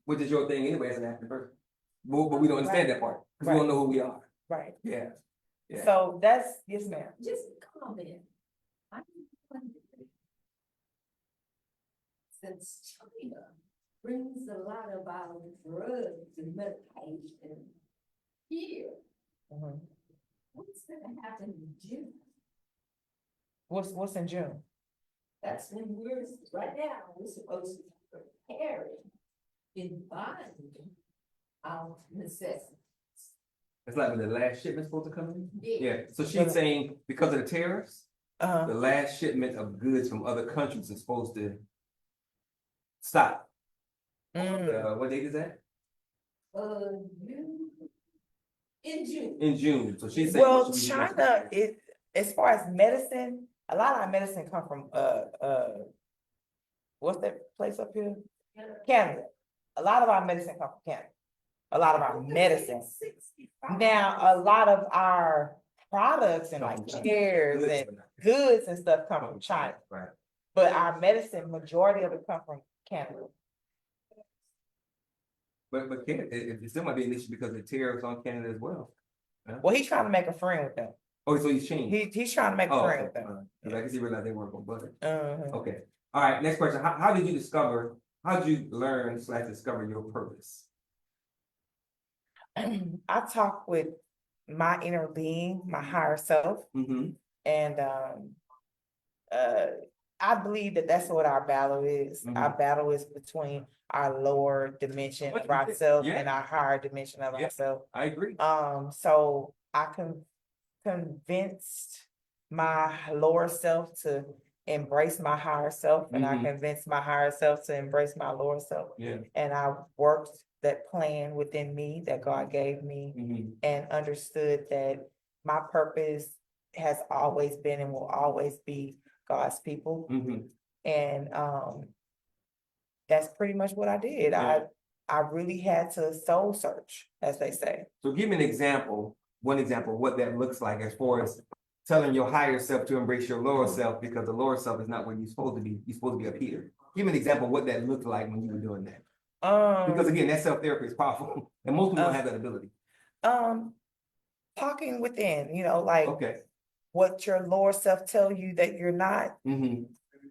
which is your thing anyway as an active person. But we don't understand that part because we don't know who we are. Right. Yeah. Yeah. So that's, yes, ma'am. Just a comment. I'm wondering, since China brings a lot of our drugs and medication here, Mhm. what's gonna happen in June? What's in June? That's when right now, we're supposed to be preparing in buying our necessities. It's like when the last shipment's supposed to come in. Yeah. Yeah. So she's saying because of the tariffs, Uh-huh. the last shipment of goods from other countries is supposed to stop. What date is that? June. In June. In June. So she's saying. Well, China, as far as medicine, a lot of our medicine come from, what's that place up here? Canada. A lot of our medicine come from Canada. A lot of our medicine. Now, a lot of our products and like chairs and goods and stuff come from China. Right. But our medicine, majority of it come from Canada. But Canada, it still might be an issue because of tariffs on Canada as well. Well, he's trying to make a friend with them. Oh, so he's changed. He's trying to make a Oh, friend okay. with them. Because I guess he realized they weren't gonna budget. Uh-huh. Okay. All right. Next question. How did you learn / discover your purpose? I talk with my inner being, my higher self, Mm-hmm. and I believe that that's what our battle is. Mhm. Our battle is between our lower dimension of 100%. ourselves Yeah. and our higher dimension of Yeah. ourselves. I agree. So I convinced my lower self to embrace my higher self, and I Mhm. convinced my higher self to embrace my lower self. Yeah. And I worked that plan within me that God gave me, Mm-hmm. and understood that my purpose has always been and will always be God's people. Mm-hmm. And that's pretty much what I did. Yeah. I really had to soul search, as they say. So give me an example, one example of what that looks like as far as telling your higher self to embrace your lower self, because the lower self is not where you're supposed to be. You're supposed to be up here. Give me an example of what that looked like when you were doing that. Because again, that self-therapy is powerful, and most people don't have that ability. Talking within, like Okay. what your lower self tell you that you're not, Mm-hmm.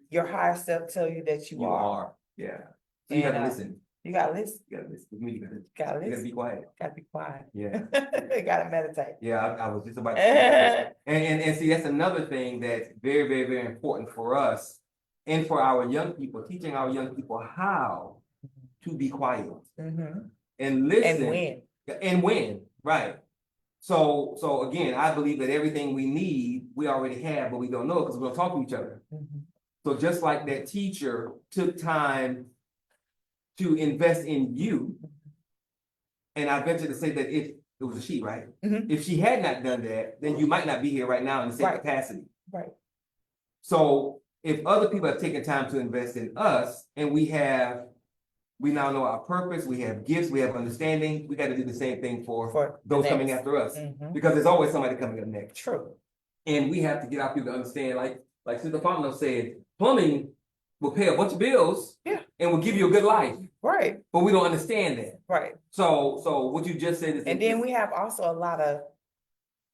your higher self tell you that you are. Yeah. So you And, gotta listen. You gotta listen. You gotta listen. With me, you gotta Gotta listen. be quiet. Gotta be quiet. Yeah. You gotta meditate. Yeah, I was just about to say that. And see, that's another thing that's very, very, very important for us and for our young people, teaching our young people how to be quiet Mhm. and listen. And win. And win, right. So again, I believe that everything we need, we already have, but we don't know because we don't talk to each other. Mhm. So just like that teacher took time to invest in you, and I venture to say that if it was a she, right? Mhm. If she had not done that, then you might not be here right now in the same Right. capacity. Right. So if other people have taken time to invest in us and we now know our purpose, we have gifts, we have understanding, we got to do the same thing for For the those coming next. after us. Mhm. Because there's always somebody coming up next. True. And we have to get our people to understand, like Sister Fontenot said, plumbing will pay a bunch of bills. Yeah. And will give you a good life, Right, but we don't understand that. right. So what you just said is. And then we have also a lot of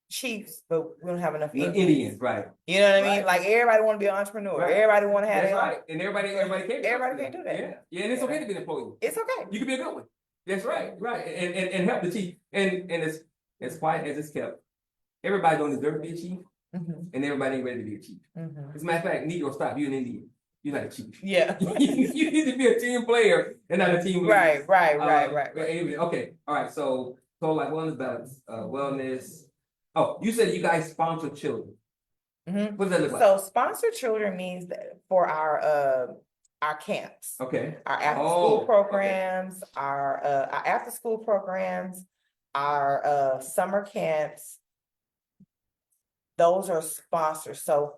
chiefs, but we don't have enough Indians. Indians, right. You know what I mean? Right. Like everybody want to be an entrepreneur. Right. Everybody want to have That's their own. right. And everybody can't. Everybody can't do that. Yeah, yeah, and it's okay to be an employee. It's okay. You can be a good one. That's right, right. And help the chief. And as quiet as it's kept, everybody don't deserve to be a chief, Mhm, and everybody ain't ready to be a chief. mhm. As a matter of fact, Negro, stop. You're an Indian. You're not a chief. Yeah. You need to be a team player and not a team leader. Right. Okay, all right. So like wellness balance, wellness. Oh, you said you guys sponsor children. Mhm. What does that look like? So sponsored children means that for our camps, Okay. our after Oh, school okay. programs, our after school programs, our summer camps. Those are sponsored. So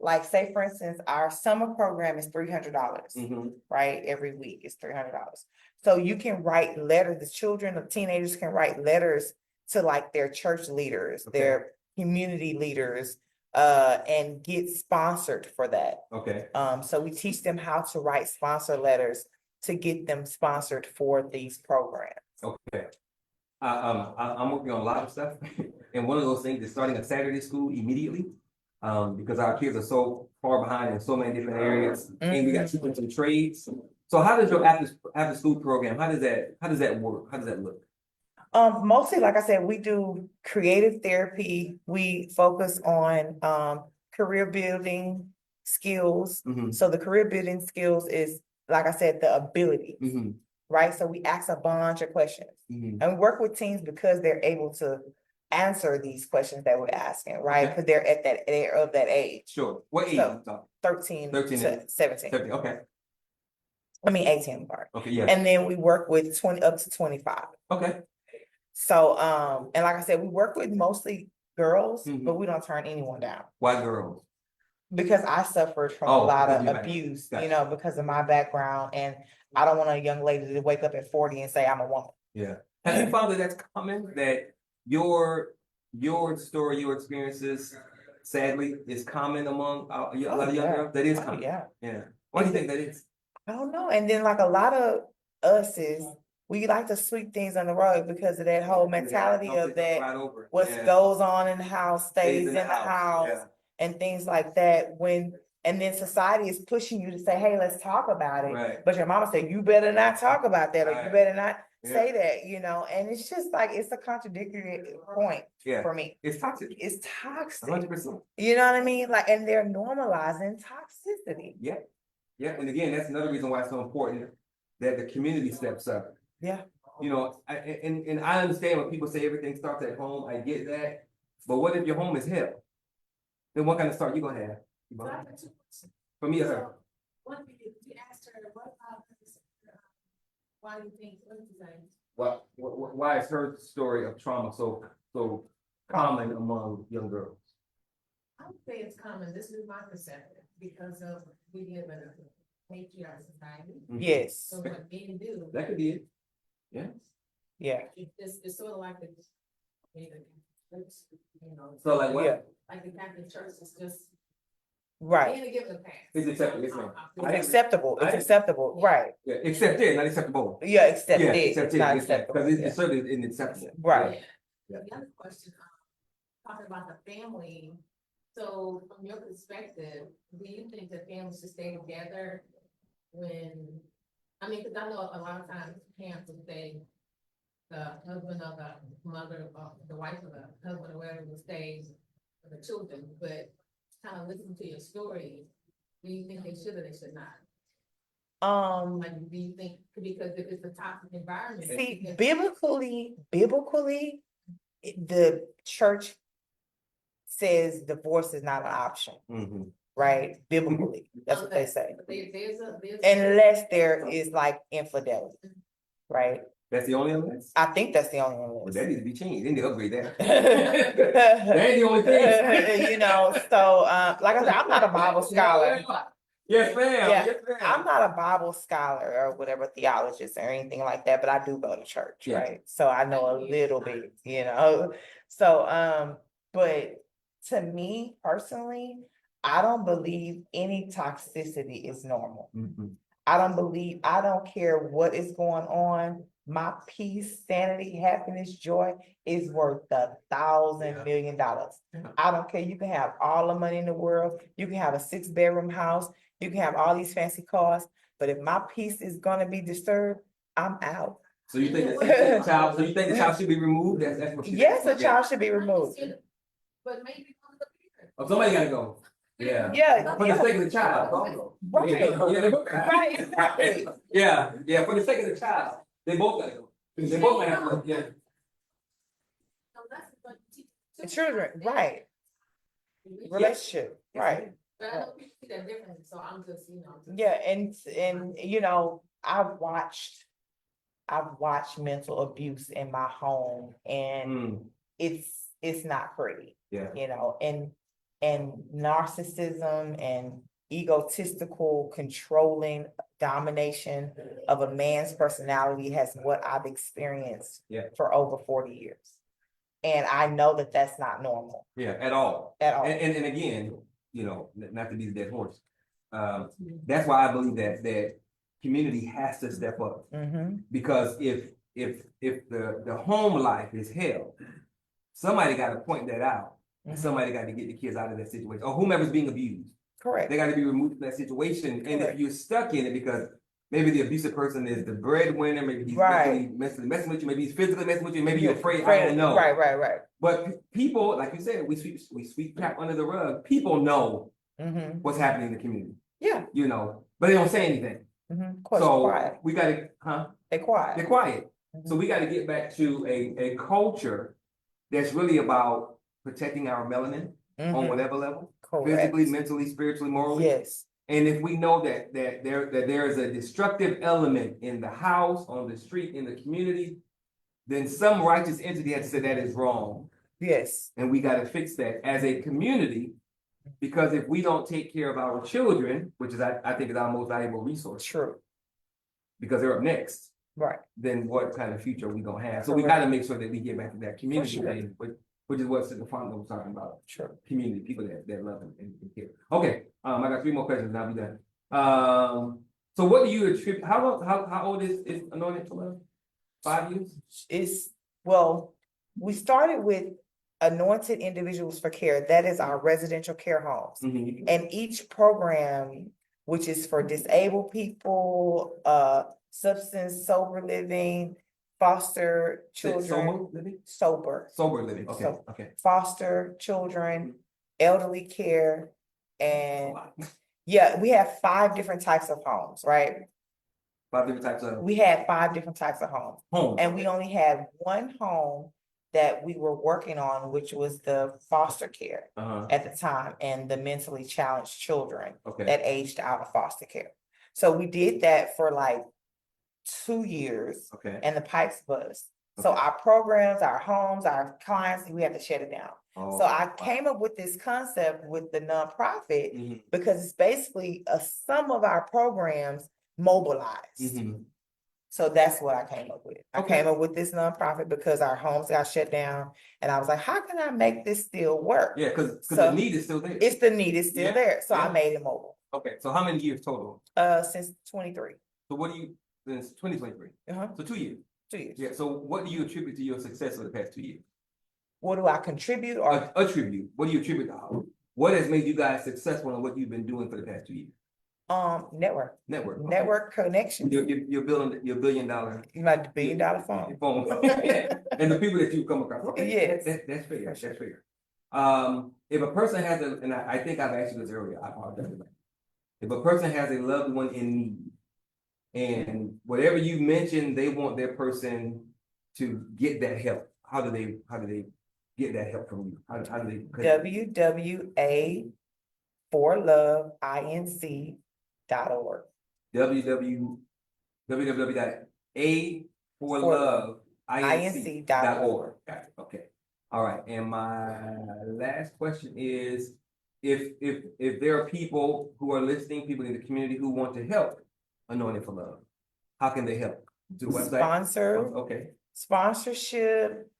like say for instance, our summer program is $300. Mhm. Right? Every week is $300. So you can write letters, the children, the teenagers can write letters to like their church leaders, Okay. their community leaders, and get sponsored for that. Okay. So we teach them how to write sponsor letters to get them sponsored for these programs. Okay. I'm working on a lot of stuff, and one of those things is starting a Saturday school immediately, because our kids are so far behind in so many different areas, and we got too much in trades. So how does your after school program? How does that work? How does that look? Mostly, like I said, we do creative therapy. We focus on career building skills. Mhm. So the career building skills is, like I said, the ability, Mhm. right? So we ask a bunch of questions. Mhm. And we work with teens because they're able to answer these questions that we're asking, right? Okay. Because they're of that age, Sure. What age? So- I'm talking? 13 13 to and 17. 17. Okay. I mean 18 part. Okay. Yeah. And then we work with 20 up to 25. Okay. So and like I said, we work with mostly girls, Mhm. but we don't turn anyone down. Why girls? Because I suffered from a Oh, lot because of you had- abuse, gotcha. you know, because of my background, and I don't want a young lady to wake up at 40 and say I'm a woman. Yeah. Have you found that that's common, that your story, your experiences, sadly, is common among a lot of young yeah. girls? That is Oh, common. yeah. Yeah. Why do you think that is? I don't know. And then like a lot of us we like to sweep things on the rug because of that whole mentality of that Right over. what Yeah. goes on in the house stays in the Yeah. house and things like that. And then society is pushing you to say, hey, let's talk about it. Right. But your mama said, you better not talk about that, or you Right. better not Yeah. say that, you know, and it's just like, it's a contradictory point Yeah. for me. It's toxic. It's toxic. 100%. You know what I mean? Like, and they're normalizing toxicity. Yeah. Yeah. And again, that's another reason why it's so important that the community steps up. Yeah. You know, and I understand when people say everything starts at home. I get that. But what if your home is hell? Then what kind of start you gonna have? So I got two questions. For me or her? One thing, we asked her, what about, why do you think, what is that? Why is her story of trauma so common among young girls? I would say it's common, this is my perception, because of, we live in a patriarchal society. Yes. So what men do, That could be it. Yeah. Yeah. it's sort of like the, you know. So like what? Yeah. Like the Catholic Church is just. Right. Being a given pass. It's acceptable, yes, ma'am. It's acceptable. It's I- acceptable. Right. Yeah, accept it, not acceptable. Yeah, accept Yeah, it. accept It's it, not because acceptable. it's Yeah. certainly inacceptable. Right. Yeah. The other question, talking about the family, so from your perspective, do you think the family should stay together when, I mean, because I know a lot of times parents will say the husband or the mother, or the wife or the husband or whatever will stay with the children, but kind of listening to your story, do you think they should or they should not? Like, do you think, because if it's a toxic environment. See, if- biblically, the church says divorce is not an option, Mhm. right? Biblically, that's what they say. There's a. Unless there is like infidelity, right? That's the only on the list? I think that's the only Well, one. that needs to be changed. They need to upgrade that. That ain't the only thing. You know, so, like I said, I'm not a Bible scholar. Yes, ma'am. Yeah, Yes, ma'am. I'm not a Bible scholar or whatever, theologist or anything like that, but I do go to church, Yeah. right? So I know a little bit, you know? So, but to me personally, I don't believe any toxicity is normal. Mhm. I don't care what is going on. My peace, sanity, happiness, joy is worth $1,000,000,000. I don't care. You can have all the money in the world. You can have a 6-bedroom house. You can have all these fancy cars. But if my peace is gonna be disturbed, I'm out. So you think the child, so you think the child should be removed? That's what you. Yes, a child should be removed. But maybe one of the parents. Oh, somebody gotta go. Yeah. Yeah, For the yeah, sake of the child. right, Yeah. right, exactly. Yeah, yeah, for the sake of the child, they both gotta go. They both might have to, yeah. So that's what teach- The children, right, Yeah. relationship, right. But I know people see that differently, so I'm just, you know. Yeah, and you know, I've watched mental abuse in my home and Mm, it's not pretty, yeah, you know, and narcissism and egotistical controlling domination of a man's personality has what I've experienced Yeah. for over 40 years. And I know that that's not normal yeah, at all. at all. And again, you know, not to be the dead horse. That's why I believe that community has to step up. Mhm. Because if the home life is hell, somebody gotta point that out. And Mhm. somebody got to get the kids out of that situation, or whomever's being abused. Correct. They got to be removed from that situation. And if Correct. you're stuck in it because maybe the abusive person is the breadwinner, maybe he's Right. mentally messing with you, maybe he's physically messing with you, maybe you're afraid, I don't know. Right. But people, like you said, we sweep crap under the rug. People know Mhm. what's happening in the community, Yeah. you know, but they don't say anything. Mhm. So Quiet. we got to, They quiet. they're quiet. Mhm. So we got to get back to a culture that's really about protecting our melanin on Mhm. whatever level, Correct. physically, mentally, spiritually, morally. Yes. And if we know that there is a destructive element in the house, on the street, in the community, then some righteous entity has to say that is wrong, Yes. and we got to fix that as a community. Because if we don't take care of our children, which is I think is our most valuable resource, True. because they're up next, Right. then what kind of future are we gonna have? So we Correct. got to make sure that we get back to that community sure. thing, which is what Stefano was talking about. True. Community, people that love and care. Okay, I got 3 more questions and I'll be done. So what do you attribute, how old is Anointed Sholanda? 5 years? Well, we started with Anointed Individuals for Care. That is our residential care homes. Mhm. And each program, which is for disabled people, substance sober living, foster children, Sober living, okay, So- okay. foster children, elderly care, and yeah, we have 5 different types of homes, right? 5 different types of We had 5 different types of homes, homes. and we only had one home that we were working on, which was the foster care at the time and the mentally challenged children Okay, that aged out of foster care. So we did that for like 2 years okay. and the pipes buzzed. So Okay. our programs, our homes, our clients, we had to shut it down. Oh, So I wow. came up with this concept with the nonprofit Mhm, because it's basically some of our programs mobilized. mhm. So that's what I came up with. I Okay. came up with this nonprofit because our homes got shut down and I was like, how can I make this still work? Yeah, because the So, need is still there. It's the need is still Yeah, there. So I yeah. made it mobile, Okay, so how many years total? since 23. So what do you, since 2023, Uh-huh, so 2 years? 2 years. Yeah, so what do you attribute to your success over the past 2 years? What do I contribute or Attribute, what do you attribute to? What has made you guys successful in what you've been doing for the past 2 years? network? Network. okay. Network connection. You're building your $1 billion My $1 billion phone. phone. And the people that you come across. Okay, Yes. that's fair, that's fair. If a person has and I think I've asked you this earlier, I apologize. If a person has a loved one in need, and whatever you mentioned, they want their person to get that help, how do they get that help from you? How do they? www.aforloveinc.org. www.a For For love, inc.org. Got it. Okay. All right. And my last question is, if there are people who are listening, people in the community who want to help Anointed for Love, how can they help? To the website? Sponsor, Okay. sponsorship,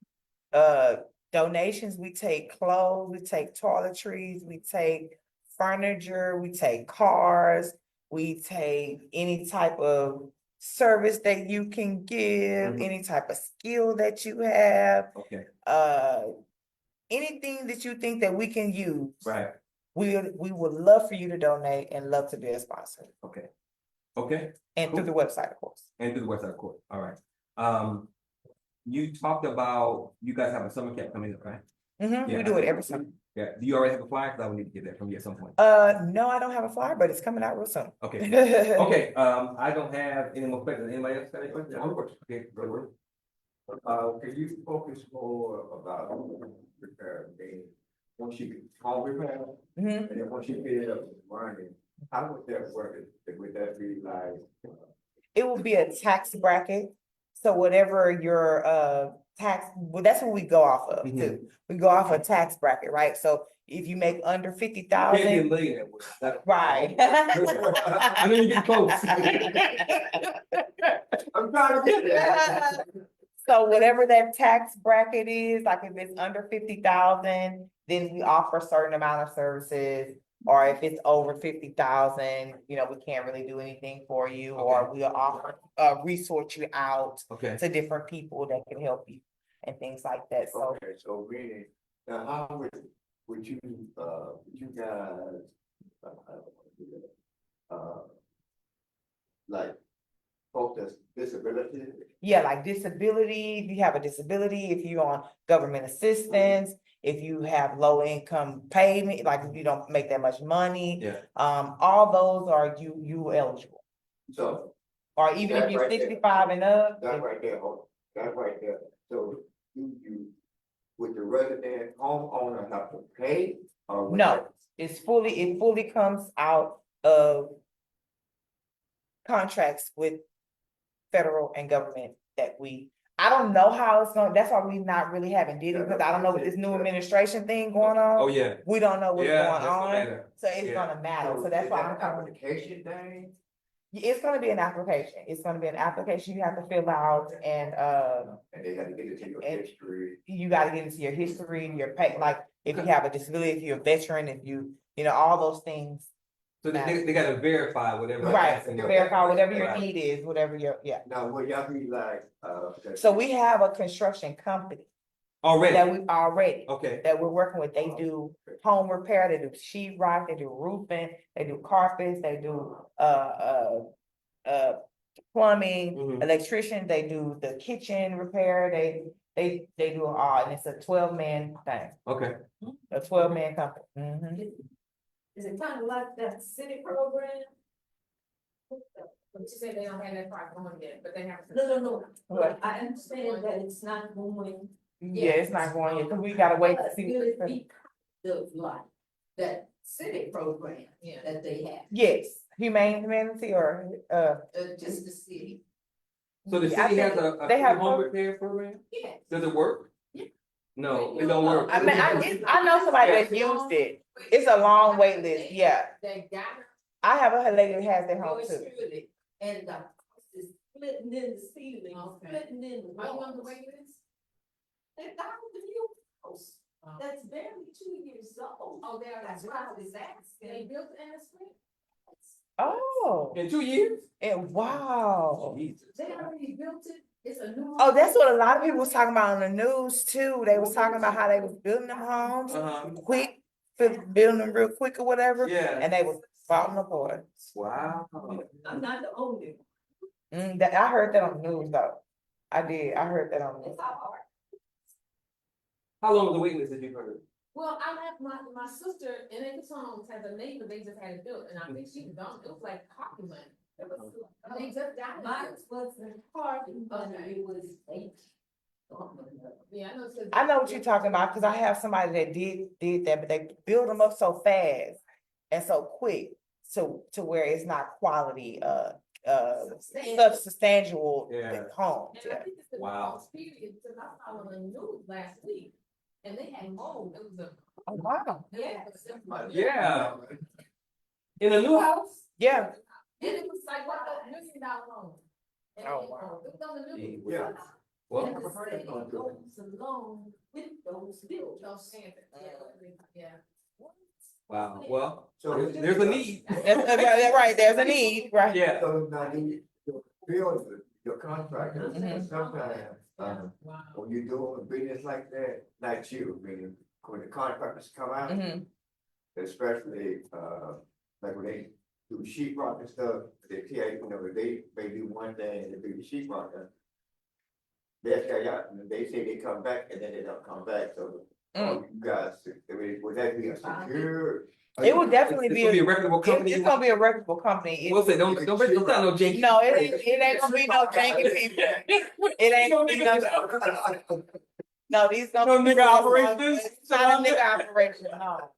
donations, we take clothes, we take toiletries, we take furniture, we take cars, we take any type of service that you can give, Mhm. any type of skill that you have, Okay. anything that you think that we can use. Right. We would love for you to donate and love to be a sponsor, Okay. Okay. and through the Cool. website, of course. And through the website, of course. All right. You talked about you guys have a summer camp coming up, right? We do it every summer. Yeah. Do you already have a flyer? Because I would need to get that from you at some point. No, I don't have a flyer, but it's coming out real soon. Okay. Okay. I don't have any more questions. Anybody else got any questions? Okay. Go ahead. Can you focus more about repair, being, once you get home repair, Mhm. and then once you get it up and running, how would that work? Would that be like? It will be a tax bracket. So whatever your tax, well, that's what we go off of too. We go off a tax bracket, right? So if you make under 50,000, right? I know you get close. I'm trying to get there. So whatever that tax bracket is, like if it's under 50,000, then we offer a certain amount of services. Or if it's over 50,000, we can't really do anything for you, or we'll offer, resort you out Okay. to different people that can help you and things like that. So Okay, so meaning, now how would you guys, like, folks that's disability? yeah, like disability, if you have a disability, if you're on government assistance, if you have low income payment, like if you don't make that much money, Yeah. all those are you eligible. So, Or even if That you're right there. 65 and up, that right there, that right there, so would the resident homeowner have to pay? Or would no, it fully comes out of contracts with federal and government that I don't know how it's going, that's why we not really haven't did it, because I don't know what this new administration thing going on. Oh, yeah. We don't know what's Yeah, going that's gonna on, matter. so it's Yeah. gonna matter, so So that's is why that I'm an coming. application thing? It's gonna be an application, it's gonna be an application you have to fill out, and And they have to get into your And- history. you gotta get into your history, your pay, like, if you have a disability, if you're a veteran, if you know, all those things. So they gotta verify whatever. Right, verify whatever your Right. need is, whatever your, yeah. Now, will y'all be like, So we have a construction company that Already, we already, okay. that we're working with. They do home repair, they do sheet rock, they do roofing, they do carpets, they do plumbing, Mhm. electrician, they do the kitchen repair, they do all, and it's a 12-man thing, Okay. a 12-man company. Mhm. Is it kind of like that city program? But you said they don't have that part going yet, but they have. No. What? I understand that it's not going. Yeah, it's not going yet, cause we gotta wait to But see. will it be kind of like that city program Yeah. that they have, Yes, humanity or, just the city? So the Yeah, I city has think a they have home both. repair program? Yes. Does it work? Yeah. No, it don't work. I mean, I know somebody that used it. It's a long wait list, yeah. They got it. I have a lady that has their home Yours too. truly, and the house is splitting in the ceiling, Okay. splitting in the Are you on walls. the wait list? And I was a new house Oh. that's barely 2 years old. Oh, they are. That's why I was They asking. built in the spring? Oh, In 2 years? and wow. Jesus. They already built it, it's a new. Oh, that's what a lot of people was talking about on the news too. They was talking about how they was building them homes Uh-huh. quick, building them real quick or whatever, Yeah. and they was falling apart. Wow. I'm not the only one. I heard that on the news though. I did, I heard that on the news. It's hard. How long was the waiting list that you heard? Well, I have my sister in Acres Homes has a neighbor, they just had it built, and I think she was done, it was like pocket money. It was, They just got mine it. wasn't parking, but Okay. it was eight. Yeah, I know. it says- I know what you're talking about, cause I have somebody that did that, but they build them up so fast and so quick, to where it's not quality, substantial Yeah. homes, And I yeah. think it's the Wow. most period, because I saw on the news last week, and they had home, it was a. Oh, wow. Yeah. In a new house? Yeah, And it was like, what, $1 million home. And Oh, wow. It was on the news. Yeah. Well, And the city goes along with those bills. Those things, yeah. wow, well, So there's a need. that's right, there's a need, right? Yeah. So now you, build your contractor, Mhm. sometimes, Wow. when you do a business like that, not you, I mean, when the contractors come out, Mhm. especially, like when they do sheet rock and stuff, they tell you, they may do one thing and they do the sheet rock. They tell you, and they say they come back and then they don't come back, so, you guys, I mean, would that be a secure? It would definitely It's be, gonna be a reputable company. it's gonna be a reputable company. We'll say, don't sound no janky. No, it ain't gonna be no janky people. It ain't gonna be no, these gonna No be. nigga operations? It's not a nigga operation, no.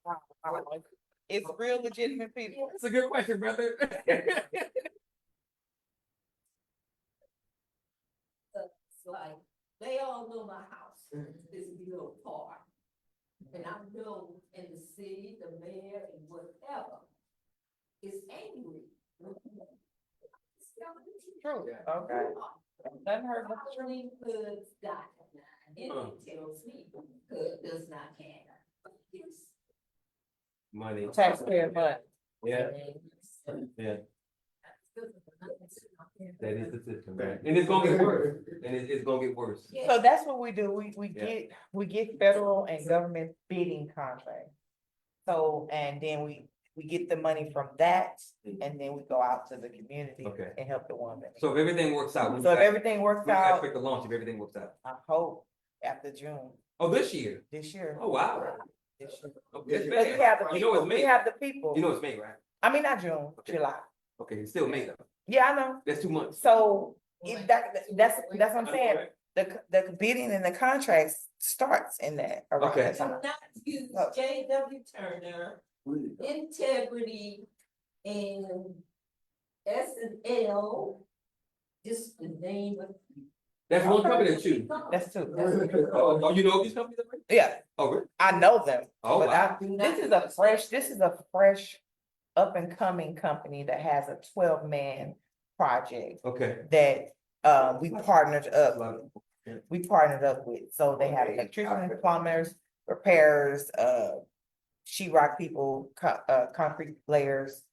It's real legitimate people. That's a good question, brother. It's like, they all know my house is below par. And I know in the city, the mayor and whatever is angry. True, okay. Doesn't hurt much. Only hoods die. And it tells me hood does not care. Money. Taxpayer money. Yeah, yeah, that is the system, man. And it's gonna get worse, and it's gonna get worse. So that's what we do, we Yeah. get federal and government bidding contracts. So, and then we get the money from that, and then we go out to the community Okay. and help the woman. So if everything works out. So if everything works we out, expect the launch if everything works out. I hope after June Oh, this year? this year. Oh, wow. This year. Okay, it's Because we May. have the You know people, it's we May. have the people. You know it's May, right? I mean, not June, Okay. July. Okay, it's still May though. Yeah, I know. That's 2 months. So that's what I'm saying. The bidding and the contracts starts in that around Okay. that Do time. not use J.W. Turner, Integrity, and S&L, just the name of. That's one company that you. That's two. Oh, you know these companies already? Yeah, Oh, really? I know them. Oh, But wow. this is a fresh up and coming company that has a 12-man project Okay. that we partnered up with. So they have electricians, plumbers, repairs, sheetrock people, concrete layers,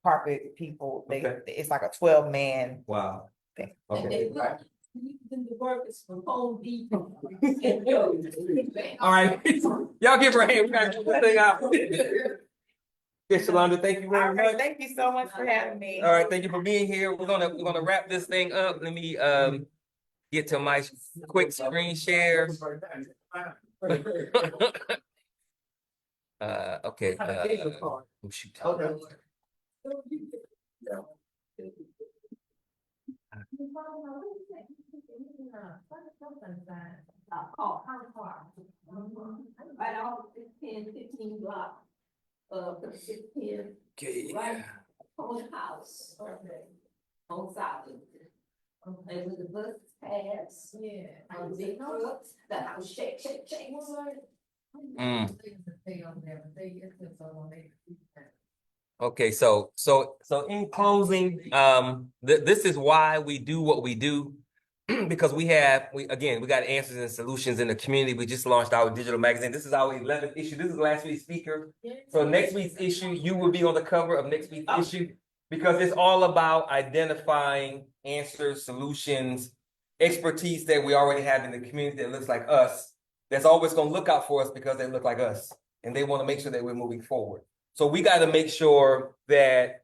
carpet people. Okay. It's like a 12-man. Wow. Thing. And Okay. they look, using the workers from Home Depot. All right. Y'all give her a hand. We gotta put this thing out. Yes, Sholanda, thank you All very right, much. thank you so much for having me. All right, thank you for being here. We're gonna wrap this thing up. Let me get to my quick screen share. Okay. Oh, shoot. Right off 15 block, 16, Okay. right on the house. On South. And when the bus pass, on the big trucks, the house shake. Mm. Okay, so in closing, this is why we do what we do. Because we got answers and solutions in the community. We just launched our digital magazine. This is our 11th issue. This is last week's speaker. So next week's issue, you will be on the cover of next week's issue, because it's all about identifying answers, solutions, expertise that we already have in the community that looks like us. That's always going to look out for us because they look like us, and they want to make sure that we're moving forward. So we got to make sure that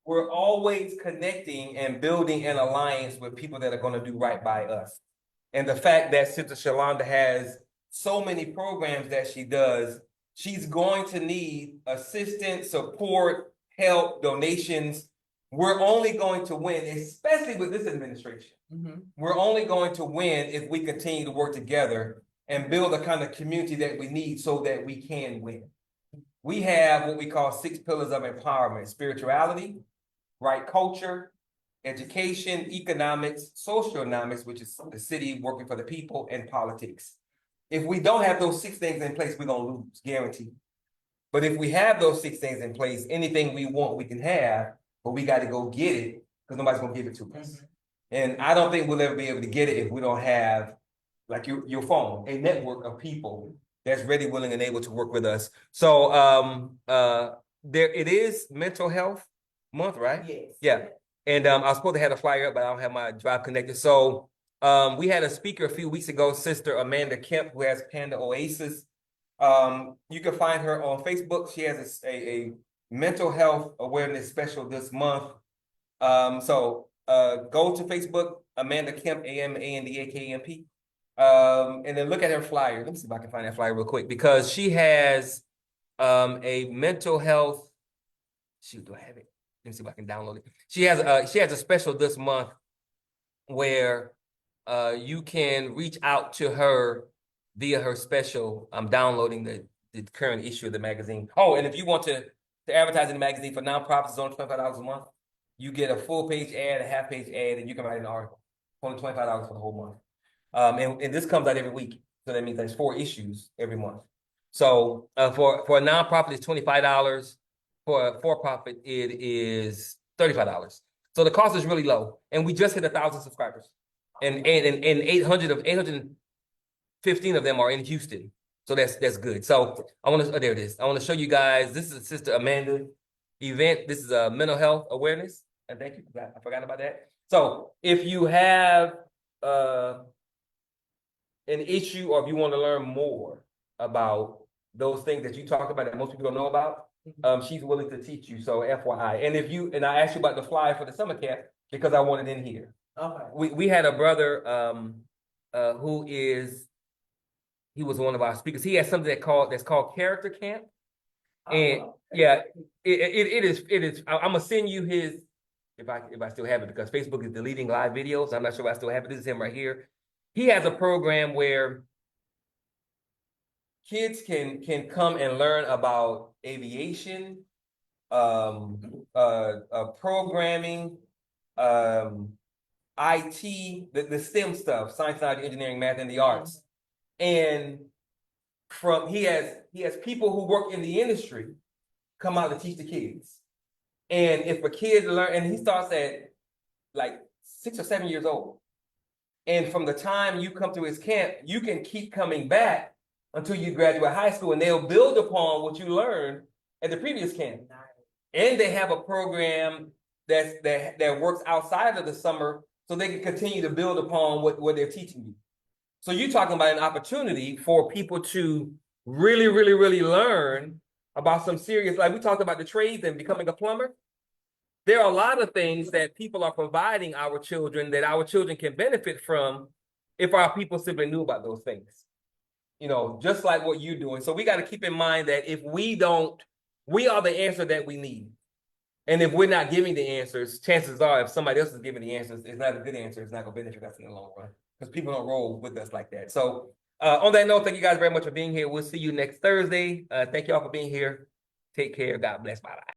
we're always connecting and building an alliance with people that are going to do right by us. And the fact that Sister Sholanda has so many programs that she does, she's going to need assistance, support, help, donations. We're only going to win, especially with this administration. We're only going to win if we continue to work together and build the kind of community that we need so that we can win. We have what we call 6 pillars of empowerment: spirituality, right? Culture, education, economics, socioeconomics, which is the city working for the people, and politics. If we don't have those 6 things in place, we're gonna lose, guaranteed. But if we have those 6 things in place, anything we want, we can have, but we gotta go get it, because nobody's gonna give it to us. And I don't think we'll ever be able to get it if we don't have, like your phone, a network of people that's ready, willing, and able to work with us. So there it is mental health month, right? Yes. Yeah. And I was supposed to have a flyer up, but I don't have my drive connected. So we had a speaker a few weeks ago, Sister Amanda Kemp, who has Panda Oasis. You can find her on Facebook. She has a mental health awareness special this month. So go to Facebook, Amanda Kemp, AMANDAKMP. And then look at her flyer. Let me see if I can find that flyer real quick, because she has a mental health. Shoot, do I have it? Let me see if I can download it. She has a special this month where you can reach out to her via her special. I'm downloading the current issue of the magazine. Oh, and if you want to advertise in the magazine for nonprofits, it's only $25 a month. You get a full page ad, a half page ad, and you can write an article. Only $25 for the whole month. And this comes out every week. So that means there's 4 issues every month. So for a nonprofit, it's $25. For a for-profit, it is $35. So the cost is really low. And we just hit 1,000 subscribers. And 815 of them are in Houston. So that's good. So there it is. I want to show you guys. This is Sister Amanda event. This is a mental health awareness. And thank you. I forgot about that. So if you have an issue, or if you want to learn more about those things that you talked about that most people don't know about, she's willing to teach you. So FYI. And I asked you about the flyer for the summer camp because I want it in here. Okay. We had a brother he was one of our speakers. He has something that's called Character Camp. And yeah, it is. I'm gonna send you his, if I still have it, because Facebook is deleting live videos. I'm not sure if I still have it. This is him right here. He has a program where kids can come and learn about aviation, programming, IT, the STEM stuff, science, technology, engineering, math, and the arts. And he has people who work in the industry come out to teach the kids. And if a kid learn, and he starts at like 6 or 7 years old. And from the time you come to his camp, you can keep coming back until you graduate high school, and they'll build upon what you learned at the previous camp. And they have a program that works outside of the summer, so they can continue to build upon what they're teaching you. So you're talking about an opportunity for people to really, really, really learn about some serious, like we talked about the trades and becoming a plumber. There are a lot of things that people are providing our children that our children can benefit from if our people simply knew about those things. Just like what you're doing. So we got to keep in mind that if we are the answer that we need. And if we're not giving the answers, chances are if somebody else is giving the answers, it's not a good answer. It's not going to benefit us in the long run, because people don't roll with us like that. So on that note, thank you guys very much for being here. We'll see you next Thursday. Thank you all for being here. Take care. God bless. Bye-bye.